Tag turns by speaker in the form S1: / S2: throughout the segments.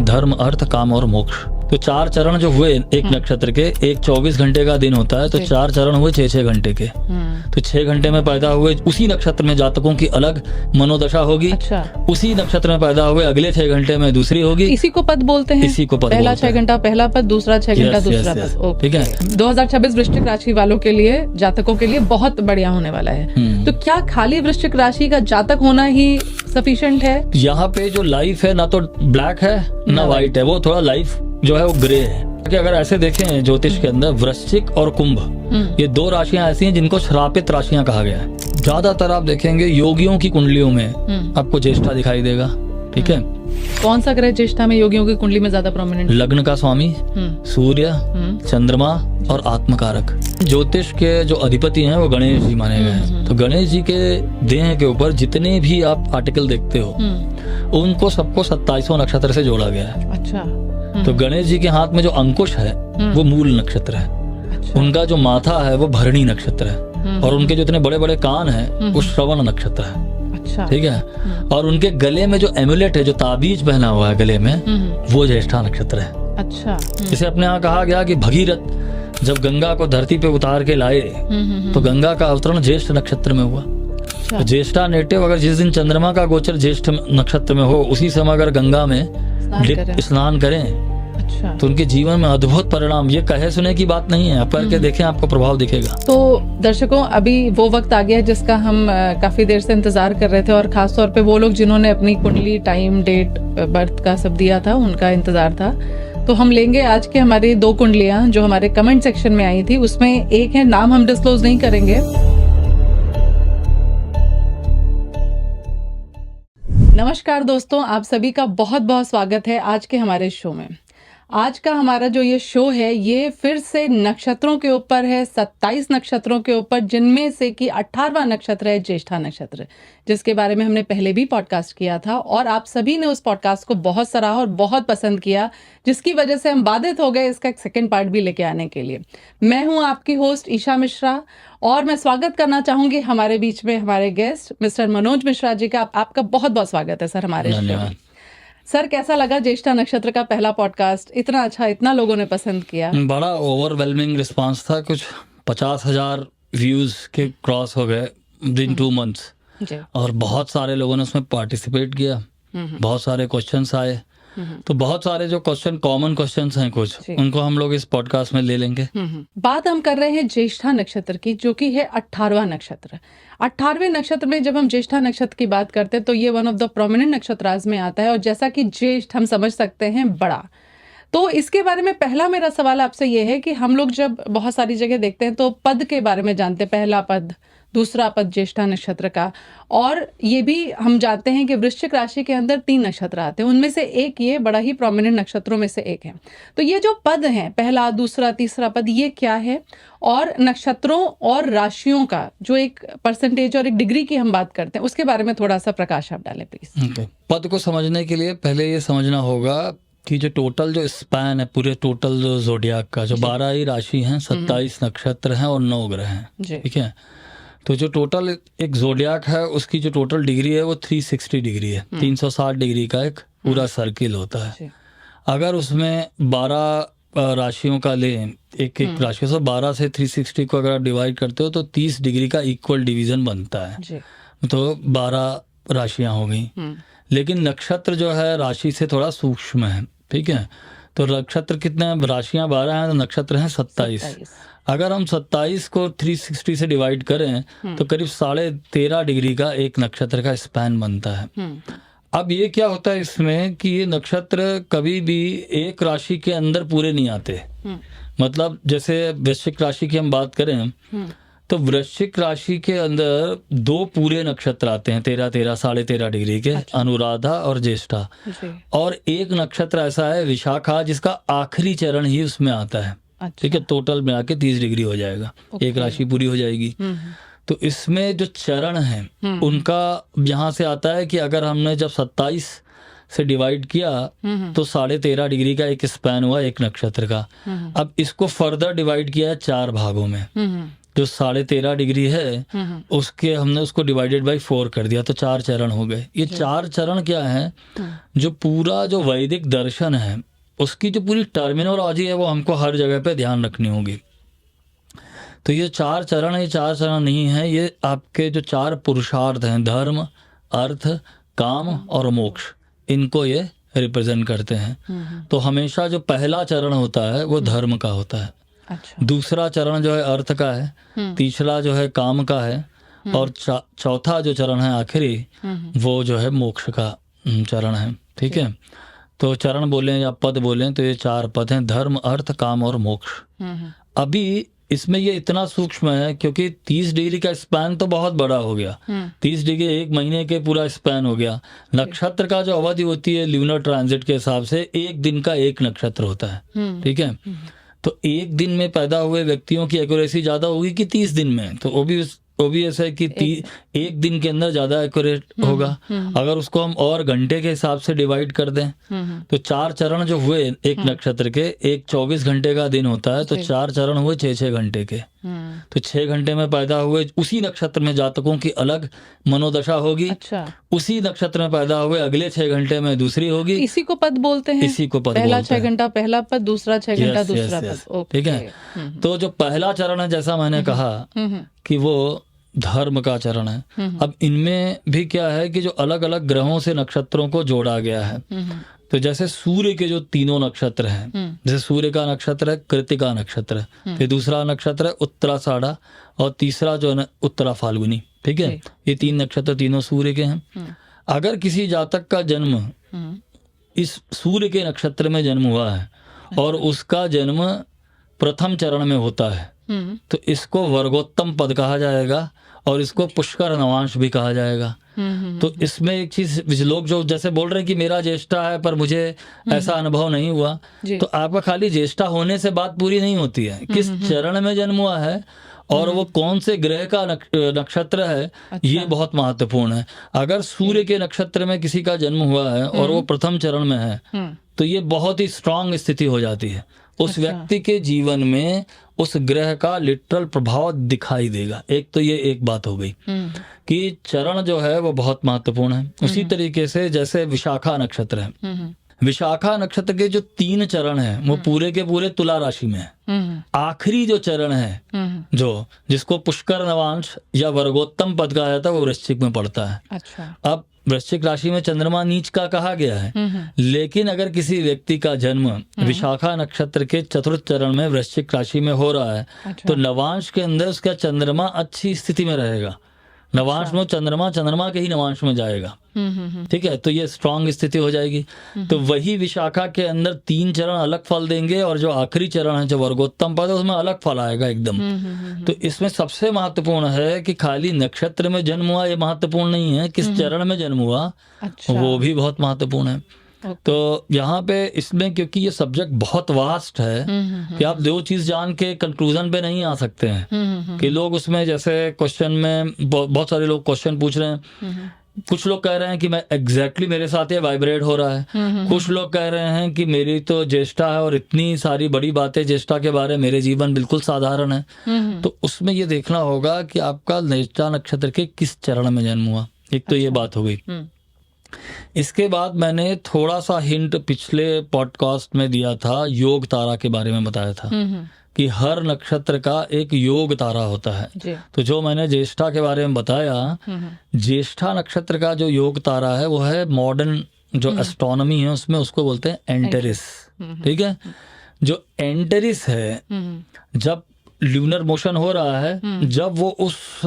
S1: धर्म, अर्थ, काम और मोक्ष। तो 4 चरण जो हुए एक नक्षत्र के, एक 24 घंटे का दिन होता है, तो 4 चरण हुए 6-6 घंटे के। तो 6 घंटे में पैदा हुए उसी नक्षत्र में जातकों की अलग मनोदशा होगी।
S2: अच्छा।
S1: उसी नक्षत्र में पैदा हुए अगले 6 घंटे में दूसरी होगी।
S2: इसी को पद बोलते हैं।
S1: इसी को पद
S2: पहला
S1: बोलते
S2: 6
S1: हैं।
S2: घंटा पहला पद, दूसरा 6 घंटा
S1: Yes,
S2: दूसरा
S1: yes, yes.
S2: पद। ओके।
S1: ठीक है।
S2: 2026 वृश्चिक राशि वालों के लिए, जातकों के लिए बहुत बढ़िया होने वाला है। तो क्या खाली वृश्चिक राशि का जातक होना ही सफिशिएंट है?
S1: यहाँ पे जो लाइफ है ना तो ब्लैक है ना व्हाइट है, वो थोड़ा लाइफ जो है वो ग्रे है। कि अगर ऐसे देखें ज्योतिष के अंदर, वृश्चिक और कुंभ ये 2 राशियां ऐसी हैं जिनको श्रापित राशियां कहा गया है। ज्यादातर आप देखेंगे योगियों की कुंडलियों में आपको ज्येष्ठा दिखाई देगा। ठीक है।
S2: कौन सा ग्रह ज्येष्ठा में योगियों की कुंडली में ज्यादा प्रोमिनेंट?
S1: लग्न का स्वामी सूर्य, चंद्रमा और आत्मकारक। ज्योतिष के जो अधिपति हैं वो गणेश जी माने गए हैं। तो गणेश जी के देह के ऊपर जितने भी आप आर्टिकल देखते हो उनको सबको 27वां नक्षत्र से जोड़ा गया है।
S2: अच्छा।
S1: तो गणेश जी के हाथ में जो अंकुश है वो मूल नक्षत्र है।
S2: अच्छा।
S1: उनका जो माथा है वो भरणी नक्षत्र है। और उनके जो इतने बड़े बड़े कान है वो श्रवण नक्षत्र है।
S2: अच्छा।
S1: ठीक है। और उनके गले में जो एमुलेट है, जो ताबीज पहना हुआ है गले में, वो ज्येष्ठा नक्षत्र है।
S2: अच्छा।
S1: जिसे अपने यहाँ कहा गया कि भगीरथ जब गंगा को धरती पे उतार के लाए तो गंगा का अवतरण ज्येष्ठ नक्षत्र में हुआ।
S2: अच्छा।
S1: तो ज्येष्ठा नेटिव अगर जिस दिन चंद्रमा का गोचर ज्येष्ठ नक्षत्र में हो, उसी समय अगर गंगा में स्नान करें
S2: अच्छा।
S1: तो उनके जीवन में अद्भुत परिणाम, ये कहे सुने की बात नहीं है, आप करके देखें आपको प्रभाव दिखेगा।
S2: तो दर्शकों, अभी वो वक्त आ गया है जिसका हम काफी देर से इंतजार कर रहे थे, और खास तौर पे वो लोग जिन्होंने अपनी कुंडली, टाइम, डेट, बर्थ का सब दिया था, उनका इंतजार था। तो हम लेंगे आज के हमारी 2 कुंडलियां जो हमारे कमेंट सेक्शन में आई थी। उसमें एक है, नाम हम डिस्क्लोज नहीं करेंगे। नमस्कार दोस्तों, आप सभी का बहुत बहुत स्वागत है आज के हमारे शो में। आज का हमारा जो ये शो है ये फिर से नक्षत्रों के ऊपर है, 27 नक्षत्रों के ऊपर, जिनमें से कि 18वां नक्षत्र है ज्येष्ठा नक्षत्र, जिसके बारे में हमने पहले भी पॉडकास्ट किया था और आप सभी ने उस पॉडकास्ट को बहुत सराहा और बहुत पसंद किया, जिसकी वजह से हम बाधित हो गए इसका एक सेकेंड पार्ट भी लेके आने के लिए। मैं हूँ आपकी होस्ट ईशा मिश्रा और मैं स्वागत करना चाहूंगी हमारे बीच में हमारे गेस्ट मिस्टर मनोज मिश्रा जी का। आपका बहुत बहुत स्वागत है सर हमारे शो में। सर, कैसा लगा ज्येष्ठा नक्षत्र का पहला पॉडकास्ट? इतना अच्छा, इतना लोगों ने पसंद किया।
S1: बड़ा ओवरवेलमिंग रिस्पांस था। कुछ 50,000 व्यूज के क्रॉस हो गए विदिन 2 मंथ्स और बहुत सारे लोगों ने उसमें पार्टिसिपेट किया। बहुत सारे क्वेश्चंस आए। तो बहुत सारे जो कॉमन क्वेश्चंस हैं कुछ, उनको हम लोग इस पॉडकास्ट में ले लेंगे।
S2: बात हम कर रहे हैं ज्येष्ठा नक्षत्र की, जो कि है 18वां नक्षत्र। 18वें नक्षत्र में जब हम ज्येष्ठा नक्षत्र की बात करते हैं तो ये वन ऑफ द प्रोमिनेंट नक्षत्राज में आता है। और जैसा कि ज्येष्ठ हम समझ सकते हैं बड़ा, तो इसके बारे में पहला मेरा सवाल आपसे ये है कि हम लोग जब बहुत सारी जगह देखते हैं तो पद के बारे में जानते हैं, पहला पद, दूसरा पद ज्येष्ठा नक्षत्र का। और ये भी हम जानते हैं कि वृश्चिक राशि के अंदर 3 नक्षत्र आते हैं, उनमें से एक ये बड़ा ही प्रोमिनेंट नक्षत्रों में से एक है। तो ये जो पद हैं, पहला, दूसरा, तीसरा पद, ये क्या है? और नक्षत्रों और राशियों का जो एक परसेंटेज और एक डिग्री की हम बात करते हैं, उसके बारे में थोड़ा सा प्रकाश आप डालें प्लीज।
S1: पद को समझने के लिए पहले ये समझना होगा कि जो टोटल जो स्पैन है, पूरे टोटल जो ज़ोडियाक का, जो 12 ही राशि हैं, 27 नक्षत्र हैं और 9 ग्रह हैं। ठीक है। तो जो टोटल एक ज़ोडियाक है उसकी जो टोटल डिग्री है वो 360 डिग्री है। 360 डिग्री का एक पूरा सर्किल होता है। अगर उसमें 12 राशियों का लें, एक एक राशि से 12 से 360 को अगर आप डिवाइड करते हो तो 30 डिग्री का इक्वल डिवीजन बनता है। तो 12 राशियां हो गई। लेकिन नक्षत्र जो है राशि से थोड़ा सूक्ष्म है। ठीक है। तो नक्षत्र कितने हैं? राशियां 12 हैं तो नक्षत्र हैं 27। अगर हम 27 को 360 से डिवाइड करें तो करीब 13.5 डिग्री का एक नक्षत्र का स्पैन बनता है। अब ये क्या होता है इसमें कि ये नक्षत्र कभी भी एक राशि के अंदर पूरे नहीं आते। मतलब जैसे वृश्चिक राशि की हम बात करें तो वृश्चिक राशि के अंदर 2 पूरे नक्षत्र आते हैं 13-13, 13.5 डिग्री के। अच्छा। अनुराधा और ज्येष्ठा। और एक नक्षत्र ऐसा है विशाखा, जिसका आखिरी चरण ही उसमें आता है। अच्छा। ठीक है। टोटल मिला के 30 डिग्री हो जाएगा। एक राशि पूरी हो जाएगी। तो इसमें जो चरण है उनका यहाँ से आता है कि अगर हमने जब 27 से डिवाइड किया तो 13.5 डिग्री का एक स्पैन हुआ एक नक्षत्र का। अब इसको फर्दर डिवाइड किया है 4 भागों में। जो 13.5 डिग्री है उसके हमने उसको डिवाइडेड बाई 4 कर दिया, तो 4 चरण हो गए। ये 4 चरण क्या है, जो पूरा जो वैदिक दर्शन है उसकी जो पूरी टर्मिनोलॉजी है वो हमको हर जगह पे ध्यान रखनी होगी। तो ये 4 चरण है, ये 4 चरण नहीं है, ये आपके जो 4 पुरुषार्थ हैं, धर्म, अर्थ, काम और मोक्ष, इनको ये रिप्रेजेंट करते हैं। तो हमेशा जो पहला चरण होता है वो धर्म का होता है,
S2: अच्छा।
S1: दूसरा चरण जो है अर्थ का है, तीसरा जो है काम का है, और चौथा जो चरण है आखिरी वो जो है मोक्ष का चरण है। ठीक है, तो चरण बोलें या पद बोलें तो ये 4 पद हैं, धर्म, अर्थ, काम और मोक्ष। अभी इसमें ये इतना सूक्ष्म है क्योंकि 30 डिग्री का स्पैन तो बहुत बड़ा हो गया, 30 डिग्री 1 महीने के पूरा स्पैन हो गया। नक्षत्र का जो अवधि होती है ल्यूनर ट्रांजिट के हिसाब से 1 दिन का 1 नक्षत्र होता है। ठीक है, तो 1 दिन में पैदा हुए व्यक्तियों की एक्यूरेसी ज्यादा होगी कि 30 दिन में, तो ओबियस है कि 1 दिन के अंदर ज्यादा एक्यूरेट होगा। अगर उसको हम और घंटे के हिसाब से डिवाइड कर दें तो 4 चरण जो हुए एक नक्षत्र के, एक 24 घंटे का दिन होता है, तो 4 चरण हुए 6-6 घंटे के। तो 6 घंटे में पैदा हुए उसी नक्षत्र में जातकों की अलग मनोदशा होगी।
S2: अच्छा।
S1: उसी नक्षत्र में पैदा हुए अगले 6 घंटे में दूसरी होगी।
S2: इसी को पद बोलते हैं,
S1: इसी को पद
S2: पहला
S1: बोलते हैं।
S2: 6 घंटा पहला पद, दूसरा 6 घंटा
S1: Yes,
S2: दूसरा
S1: yes, yes.
S2: पद।
S1: ठीक है, तो जो पहला चरण है जैसा मैंने कहा कि वो धर्म का चरण है। अब इनमें भी क्या है कि जो अलग अलग ग्रहों से नक्षत्रों को जोड़ा गया है, तो जैसे सूर्य के जो 3 नक्षत्र हैं, जैसे सूर्य का नक्षत्र है कृत्तिका नक्षत्र, फिर दूसरा नक्षत्र है उत्तराषाढ़ा, और तीसरा जो है उत्तरा फाल्गुनी। ठीक है, ये 3 नक्षत्र तीनों सूर्य के हैं। अगर किसी जातक का जन्म इस सूर्य के नक्षत्र में जन्म हुआ है और उसका जन्म प्रथम चरण में होता है, तो इसको वर्गोत्तम पद कहा जाएगा और इसको पुष्कर नवांश भी कहा जाएगा। तो इसमें एक चीज, लोग जो जैसे बोल रहे हैं कि मेरा ज्येष्ठा है पर मुझे ऐसा अनुभव नहीं हुआ, तो आपका खाली ज्येष्ठा होने से बात पूरी नहीं होती है। किस चरण में जन्म हुआ है और वो कौन से ग्रह का नक्षत्र है, ये बहुत महत्वपूर्ण है। अगर सूर्य के नक्षत्र में किसी का जन्म हुआ है और वो प्रथम चरण में है, तो ये बहुत ही स्ट्रांग स्थिति हो जाती है। उस व्यक्ति के जीवन में उस ग्रह का लिटरल प्रभाव दिखाई देगा। एक तो ये एक बात हो गई कि चरण जो है वो बहुत महत्वपूर्ण है। उसी तरीके से जैसे विशाखा नक्षत्र है, विशाखा नक्षत्र के जो 3 चरण हैं वो पूरे के पूरे तुला राशि में है। आखिरी जो चरण है जो जिसको पुष्कर नवांश या वर्गोत्तम पद कहा जाता है वो वृश्चिक में पड़ता है।
S2: अच्छा। अब
S1: वृश्चिक राशि में चंद्रमा नीच का कहा गया है, लेकिन अगर किसी व्यक्ति का जन्म विशाखा नक्षत्र के 4th चरण में वृश्चिक राशि में हो रहा है, तो नवांश के अंदर उसका चंद्रमा अच्छी स्थिति में रहेगा। नवांश में चंद्रमा के ही नवांश में जाएगा। ठीक है, तो ये स्ट्रांग स्थिति हो जाएगी। तो वही विशाखा के अंदर 3 चरण अलग फल देंगे और जो आखिरी चरण है जो वर्गोत्तम पद है उसमें अलग फल आएगा एकदम। तो इसमें सबसे महत्वपूर्ण है कि खाली नक्षत्र में जन्म हुआ ये महत्वपूर्ण नहीं है, किस चरण में जन्म हुआ वो भी बहुत महत्वपूर्ण है। तो यहाँ पे इसमें क्योंकि ये सब्जेक्ट बहुत वास्ट है कि आप 2 चीज जान के कंक्लूजन पे नहीं आ सकते हैं कि लोग उसमें जैसे क्वेश्चन में बहुत सारे लोग क्वेश्चन पूछ रहे हैं। कुछ लोग कह रहे हैं कि मैं एग्जैक्टली मेरे साथ ये वाइब्रेट हो रहा है, कुछ लोग कह रहे हैं कि मेरी तो ज्येष्ठा है और इतनी सारी बड़ी बातें ज्येष्ठा के बारे में, मेरे जीवन बिल्कुल साधारण है। तो उसमें ये देखना होगा कि आपका ज्येष्ठा नक्षत्र के किस चरण में जन्म हुआ। एक तो ये बात हो गई। इसके बाद मैंने थोड़ा सा हिंट पिछले पॉडकास्ट में दिया था, योग तारा के बारे में बताया था कि हर नक्षत्र का एक योग तारा होता है। तो जो मैंने ज्येष्ठा के बारे में बताया, ज्येष्ठा नक्षत्र का जो योग तारा है वो है मॉडर्न जो एस्ट्रोनॉमी है उसमें उसको बोलते हैं एंटेरिस। ठीक है, जो एंटेरिस है जब ल्यूनर मोशन हो रहा है, जब वो उस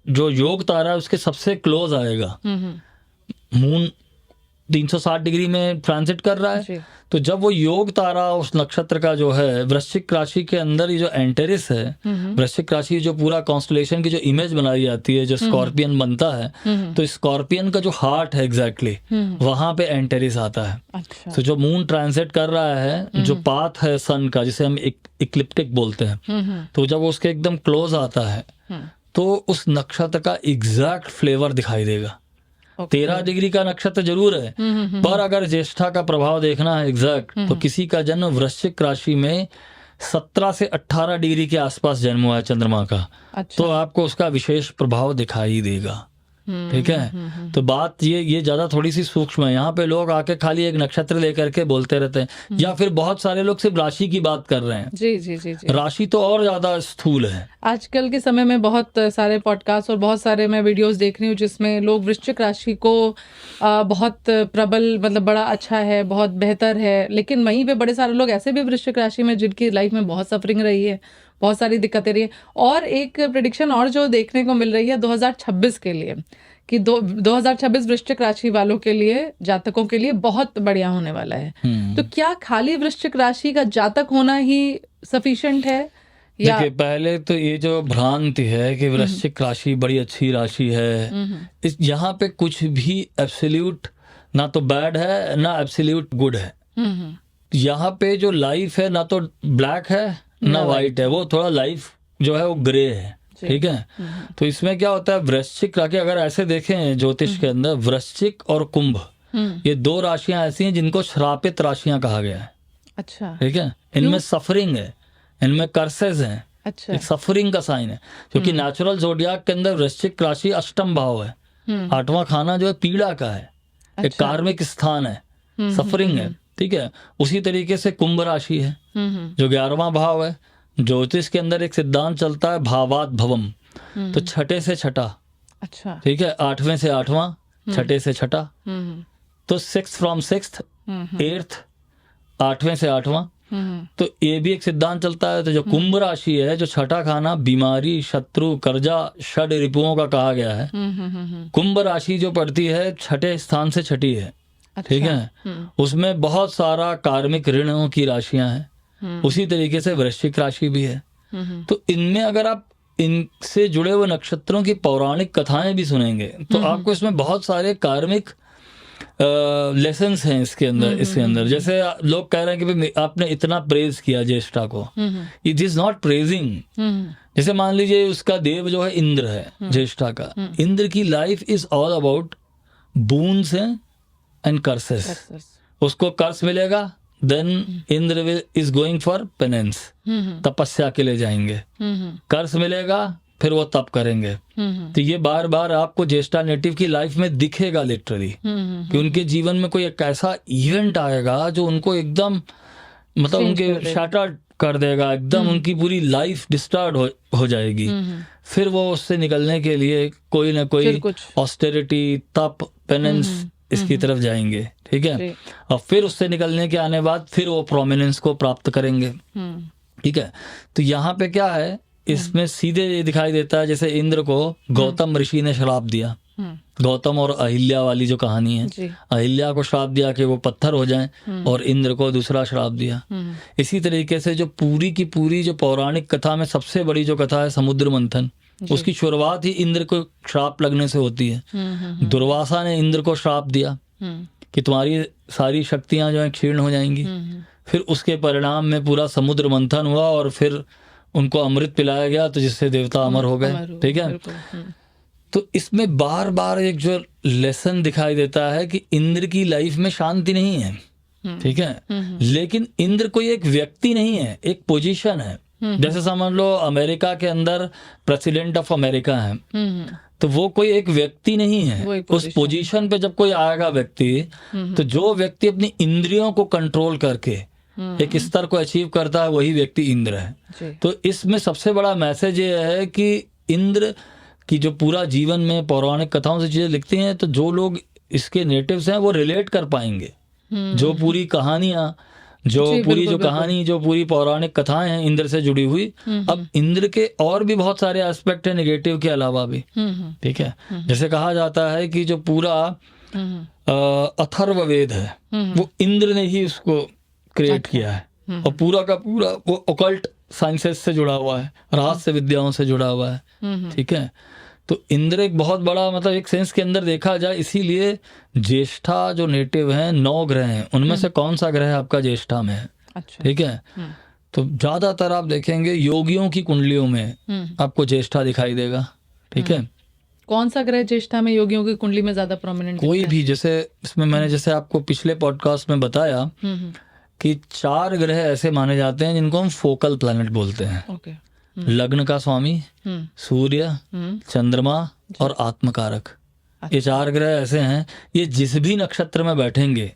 S1: जो योग तारा है उसके सबसे क्लोज आएगा, मून 360 डिग्री में ट्रांजिट कर रहा है, तो जब वो योग तारा उस नक्षत्र का जो है वृश्चिक राशि के अंदर ये जो एंटेरिस है, वृश्चिक राशि जो पूरा कॉन्स्टलेशन की जो इमेज बनाई जाती है, जो स्कॉर्पियन बनता है, तो स्कॉर्पियन का जो हार्ट है एग्जैक्टली वहां पे एंटेरिस आता है। अच्छा। तो जो मून ट्रांजिट कर रहा है, जो पाथ है सन का जिसे हम इक्लिप्टिक बोलते हैं, तो जब वो उसके एकदम क्लोज आता है तो उस नक्षत्र का एग्जैक्ट फ्लेवर दिखाई देगा। 13 डिग्री का नक्षत्र जरूर है, पर अगर ज्येष्ठा का प्रभाव देखना है एग्जैक्ट, तो किसी का जन्म वृश्चिक राशि में 17 से 18 डिग्री के आसपास जन्म हुआ है चंद्रमा का,
S2: अच्छा।
S1: तो आपको उसका विशेष प्रभाव दिखाई देगा। ठीक है, तो बात ये ज्यादा थोड़ी सी सूक्ष्म है। यहाँ पे लोग आके खाली एक नक्षत्र लेकर के बोलते रहते हैं, या फिर बहुत सारे लोग सिर्फ राशि की बात कर रहे हैं।
S2: जी जी जी जी।
S1: राशि तो और ज्यादा स्थूल है।
S2: आजकल के समय में बहुत सारे पॉडकास्ट और बहुत सारे मैं वीडियोस देख रही हूँ जिसमें लोग वृश्चिक राशि को बहुत प्रबल, मतलब बड़ा अच्छा है, बहुत बेहतर है, लेकिन वहीं पे बड़े सारे लोग ऐसे भी वृश्चिक राशि में जिनकी लाइफ में बहुत सफरिंग रही है, बहुत सारी दिक्कतें रही है। और एक प्रेडिक्शन और जो देखने को मिल रही है 2026 के लिए, कि 2026 वृश्चिक राशि वालों के लिए, जातकों के लिए बहुत बढ़िया होने वाला है। तो क्या खाली वृश्चिक राशि का जातक होना ही सफिशिएंट है?
S1: देखिए, पहले तो ये जो भ्रांति है कि वृश्चिक राशि बड़ी अच्छी राशि है, इस यहाँ पे कुछ भी एब्सोल्यूट ना तो बैड है ना एब्सोल्यूट गुड है। यहाँ पे जो लाइफ है ना तो ब्लैक है ना वाइट है, वो थोड़ा लाइफ जो है वो ग्रे है। ठीक है, तो इसमें क्या होता है, वृश्चिक राशि अगर ऐसे देखें ज्योतिष के अंदर, वृश्चिक और कुंभ ये दो राशियां ऐसी हैं जिनको श्रापित राशियां कहा गया है। अच्छा। ठीक है, इनमें सफरिंग है, इनमें कर्सेस हैं। अच्छा। एक सफरिंग का साइन है, क्योंकि नेचुरल जोडियाक के अंदर वृश्चिक राशि अष्टम भाव है, 8वां खाना जो है पीड़ा का है। अच्छा। एक कार्मिक स्थान है, सफरिंग है। ठीक है, उसी तरीके से कुंभ राशि है जो 11वां भाव है। ज्योतिष के अंदर एक सिद्धांत चलता है भावात भवम, तो छठे से छठा। अच्छा। ठीक है, 8वें से 8वां, छठे से छठा, तो 6 फ्रॉम 6th 8th, 8वें से 8वां, तो ये भी एक सिद्धांत चलता है। तो जो कुंभ राशि है, जो छठा खाना बीमारी, शत्रु, कर्जा, षड रिपुओं का कहा गया है, कुंभ राशि जो पड़ती है छठे स्थान से छठी है। ठीक है, उसमें बहुत सारा कार्मिक ऋणों की राशियां हैं। उसी तरीके से वृश्चिक राशि भी है। तो इनमें अगर आप इनसे जुड़े हुए नक्षत्रों की पौराणिक कथाएं भी सुनेंगे तो आपको इसमें बहुत सारे कार्मिक लेसन्स हैं इसके अंदर। जैसे लोग कह रहे हैं कि भाई आपने इतना प्रेज किया ज्येष्ठा को, इट इज नॉट प्रेजिंग। जैसे मान लीजिए उसका देव जो है इंद्र है, ज्येष्ठा का, इंद्र की life is all about boons and curses. उसको कर्स मिलेगा, then Indra is going for penance, तपस्या के लिए जाएंगे। कर्स मिलेगा, फिर वो तप करेंगे। तो ये बार बार आपको ज्येष्ठा नेटिव की लाइफ में दिखेगा लिटरली, कि उनके जीवन में कोई एक ऐसा इवेंट आएगा जो उनको एकदम, मतलब उनके शटर कर देगा, एकदम उनकी पूरी लाइफ डिस्टर्ब हो जाएगी। फिर वो उससे निकलने के लिए कोई ना कोई ऑस्टेरिटी, तप, पेनेंस इसकी तरफ जाएंगे। ठीक है, और फिर उससे निकलने के आने बाद फिर वो प्रोमिनेंस को प्राप्त करेंगे। ठीक है, तो यहाँ पे क्या है, इसमें सीधे ये दिखाई देता है जैसे इंद्र को गौतम ऋषि ने श्राप दिया। गौतम और अहिल्या वाली जो कहानी है, अहिल्या को श्राप दिया कि वो पत्थर हो जाएं, और इंद्र को दूसरा श्राप दिया। इसी तरीके से जो पूरी की पूरी जो पौराणिक कथा में सबसे बड़ी जो कथा है समुद्र मंथन, उसकी शुरुआत ही इंद्र को श्राप लगने से होती है। दुर्वासा ने इंद्र को श्राप दिया कि तुम्हारी सारी शक्तियां जो है क्षीण हो जाएंगी। फिर उसके परिणाम में पूरा समुद्र मंथन हुआ और फिर उनको अमृत पिलाया गया, तो जिससे देवता अमर हो गए। ठीक है, तो इसमें बार बार एक जो लेसन दिखाई देता है कि इंद्र की लाइफ में शांति नहीं है। ठीक है, लेकिन इंद्र कोई एक व्यक्ति नहीं है, एक पोजीशन है। जैसे समझ लो अमेरिका के अंदर प्रेसिडेंट ऑफ अमेरिका है, तो वो कोई एक व्यक्ति नहीं है। उस पोजीशन पे जब कोई आएगा व्यक्ति, तो जो व्यक्ति अपनी इंद्रियों को कंट्रोल करके एक स्तर को अचीव करता है, वही व्यक्ति इंद्र है। तो इसमें सबसे बड़ा मैसेज ये है कि इंद्र की जो पूरा जीवन में पौराणिक कथाओं से चीजें लिखती हैं, तो जो लोग इसके नेटिव्स हैं वो रिलेट कर पाएंगे। जो पूरी कहानियां, जो पूरी पौराणिक कथाएं हैं इंद्र से जुड़ी हुई। अब इंद्र के और भी बहुत सारे एस्पेक्ट हैं नेगेटिव के अलावा भी। ठीक है, जैसे कहा जाता है कि जो पूरा अथर्ववेद है वो इंद्र ने ही उसको क्रिएट किया है, और पूरा का पूरा वो ऑकल्ट साइंसेस से जुड़ा हुआ है, रहस्य विद्याओं से जुड़ा हुआ है। ठीक है, तो इंद्र एक बहुत बड़ा, मतलब एक सेंस के अंदर देखा जाए, इसीलिए ज्येष्ठा जो नेटिव हैं 9 ग्रह हैं, उनमें से कौन सा ग्रह आपका ज्येष्ठा में है? अच्छा। ठीक है, तो ज्यादातर आप देखेंगे योगियों की कुंडलियों में आपको ज्येष्ठा दिखाई देगा। ठीक है,
S2: कौन सा ग्रह ज्येष्ठा में योगियों की कुंडली में ज्यादा प्रोमिनेंट?
S1: कोई भी, जैसे इसमें मैंने जैसे आपको पिछले पॉडकास्ट में बताया कि 4 ग्रह ऐसे माने जाते हैं जिनको हम फोकल प्लैनेट बोलते हैं।
S2: ओके।
S1: लग्न का स्वामी, सूर्य, चंद्रमा और आत्मकारक। ये 4 ग्रह ऐसे हैं, ये जिस भी नक्षत्र में बैठेंगे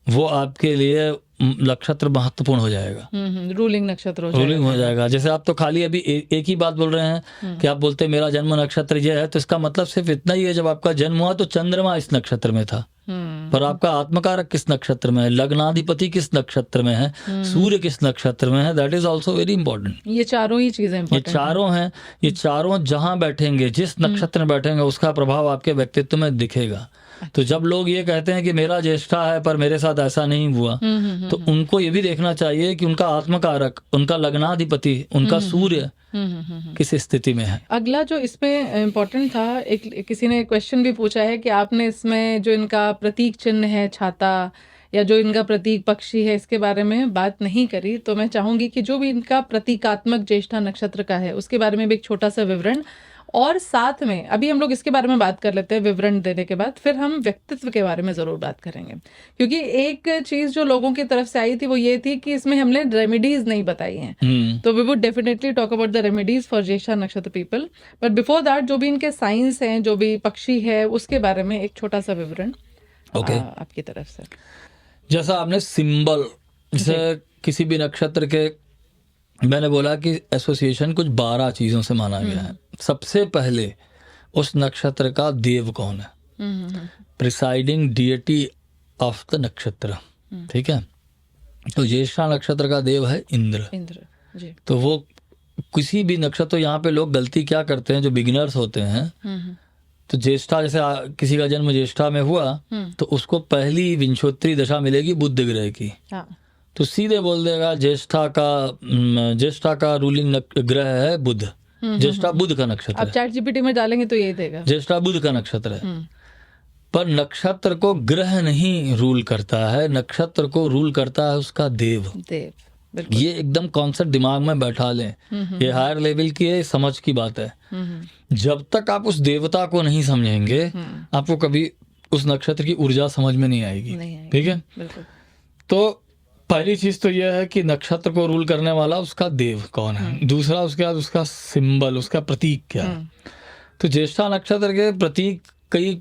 S1: वो आपके लिए नक्षत्र महत्वपूर्ण हो जाएगा,
S2: रूलिंग नक्षत्र
S1: रूलिंग हो जाएगा। जैसे आप तो खाली अभी एक ही बात बोल रहे हैं कि आप बोलते हैं मेरा जन्म नक्षत्र ये है, तो इसका मतलब सिर्फ इतना ही है, जब आपका जन्म हुआ तो चंद्रमा इस नक्षत्र में था, पर आपका आत्मकारक किस नक्षत्र में है, लग्नाधिपति किस नक्षत्र में है, सूर्य किस नक्षत्र में है, that is also very important.
S2: ये चारों ही चीजें
S1: ये चारों हैं, ये चारों जहां बैठेंगे, जिस नक्षत्र में बैठेंगे, उसका प्रभाव आपके व्यक्तित्व में दिखेगा। तो जब लोग ये कहते हैं कि मेरा ज्येष्ठा है पर मेरे साथ ऐसा नहीं हुआ, तो उनको ये भी देखना चाहिए कि उनका आत्मकारक, उनका लग्नाधिपति, उनका सूर्य किस स्थिति में है।
S2: अगला जो इसमें इम्पोर्टेंट था, एक किसी ने क्वेश्चन भी पूछा है कि आपने इसमें जो इनका प्रतीक चिन्ह है छाता या जो इनका प्रतीक पक्षी है, इसके बारे में बात नहीं करी। तो मैं चाहूंगी कि जो भी इनका प्रतीकात्मक ज्येष्ठा नक्षत्र का है उसके बारे में भी एक छोटा सा विवरण, और साथ में अभी हम लोग इसके बारे में बात कर लेते हैं विवरण देने के बाद, फिर हम व्यक्तित्व के बारे में ज़रूर बात करेंगे। क्योंकि एक चीज़ जो लोगों की तरफ से आई थी वो ये थी कि इसमें हमने रेमेडीज नहीं बताई हैं, तो we would definitely talk about the remedies for Jyeshtha nakshatra people, but before that जो भी इनके साइंस हैं, जो भी पक्षी है, उसके बारे में एक छोटा सा विवरण आपकी तरफ से।
S1: जैसा आपने सिंबल, जैसे किसी भी नक्षत्र के, मैंने बोला कि एसोसिएशन कुछ 12 चीजों से माना गया है। सबसे पहले उस नक्षत्र का देव कौन है, प्रिसाइडिंग डिएटी ऑफ द नक्षत्र, ठीक है। तो ज्येष्ठा नक्षत्र का देव है इंद्र
S2: जी।
S1: तो वो किसी भी नक्षत्र, तो यहाँ पे लोग गलती क्या करते हैं जो बिगिनर्स होते हैं, तो ज्येष्ठा, जैसे किसी का जन्म ज्येष्ठा में हुआ तो उसको पहली विंशोत्तरी दशा मिलेगी बुध ग्रह की, तो सीधे बोल देगा ज्येष्ठा का रूलिंग ग्रह है बुध, ज्येष्ठा बुध का नक्षत्र
S2: अब चैट जीपीटी में डालेंगे तो यही देगा,
S1: ज्येष्ठा बुध का नक्षत्र है। पर नक्षत्र को ग्रह नहीं रूल करता है, नक्षत्र को रूल करता है उसका देव। ये एकदम कॉन्सेप्ट दिमाग में बैठा लें, ये हायर लेवल की है, समझ की बात है। जब तक आप उस देवता को नहीं समझेंगे, आपको कभी उस नक्षत्र की ऊर्जा समझ में नहीं आएगी, ठीक है। तो पहली चीज तो यह है कि नक्षत्र को रूल करने वाला उसका देव कौन है। दूसरा उसके बाद उसका सिंबल, उसका प्रतीक क्या है। तो ज्येष्ठा नक्षत्र के प्रतीक कई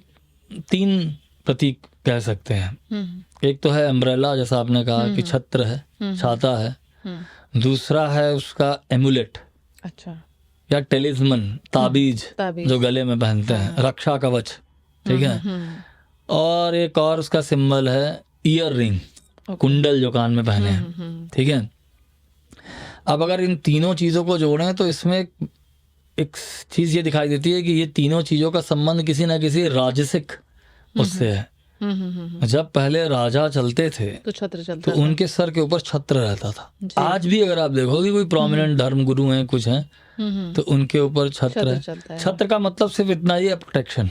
S1: 3 प्रतीक कह सकते हैं। एक तो है अम्ब्रेला, जैसा आपने कहा कि छत्र है, छाता है। दूसरा है उसका एमुलेट,
S2: अच्छा,
S1: या टेलिस्मन, ताबीज जो गले में पहनते हैं, रक्षा कवच, ठीक है। और एक और उसका सिंबल है ईयर रिंग, कुंडल जो कान में पहने हैं, ठीक है। अब अगर इन तीनों चीजों को जोड़ें तो इसमें एक चीज ये दिखाई देती है कि ये तीनों चीजों का संबंध किसी ना किसी राजसिक उससे है। जब पहले राजा चलते थे
S2: तो छत्र चलता
S1: तो उनके सर के ऊपर छत्र रहता था। आज भी अगर आप देखोगे कोई प्रोमिनेंट धर्म गुरु हैं, कुछ हैं, तो उनके ऊपर छत्र है। छत्र का मतलब सिर्फ इतना ही है, प्रोटेक्शन।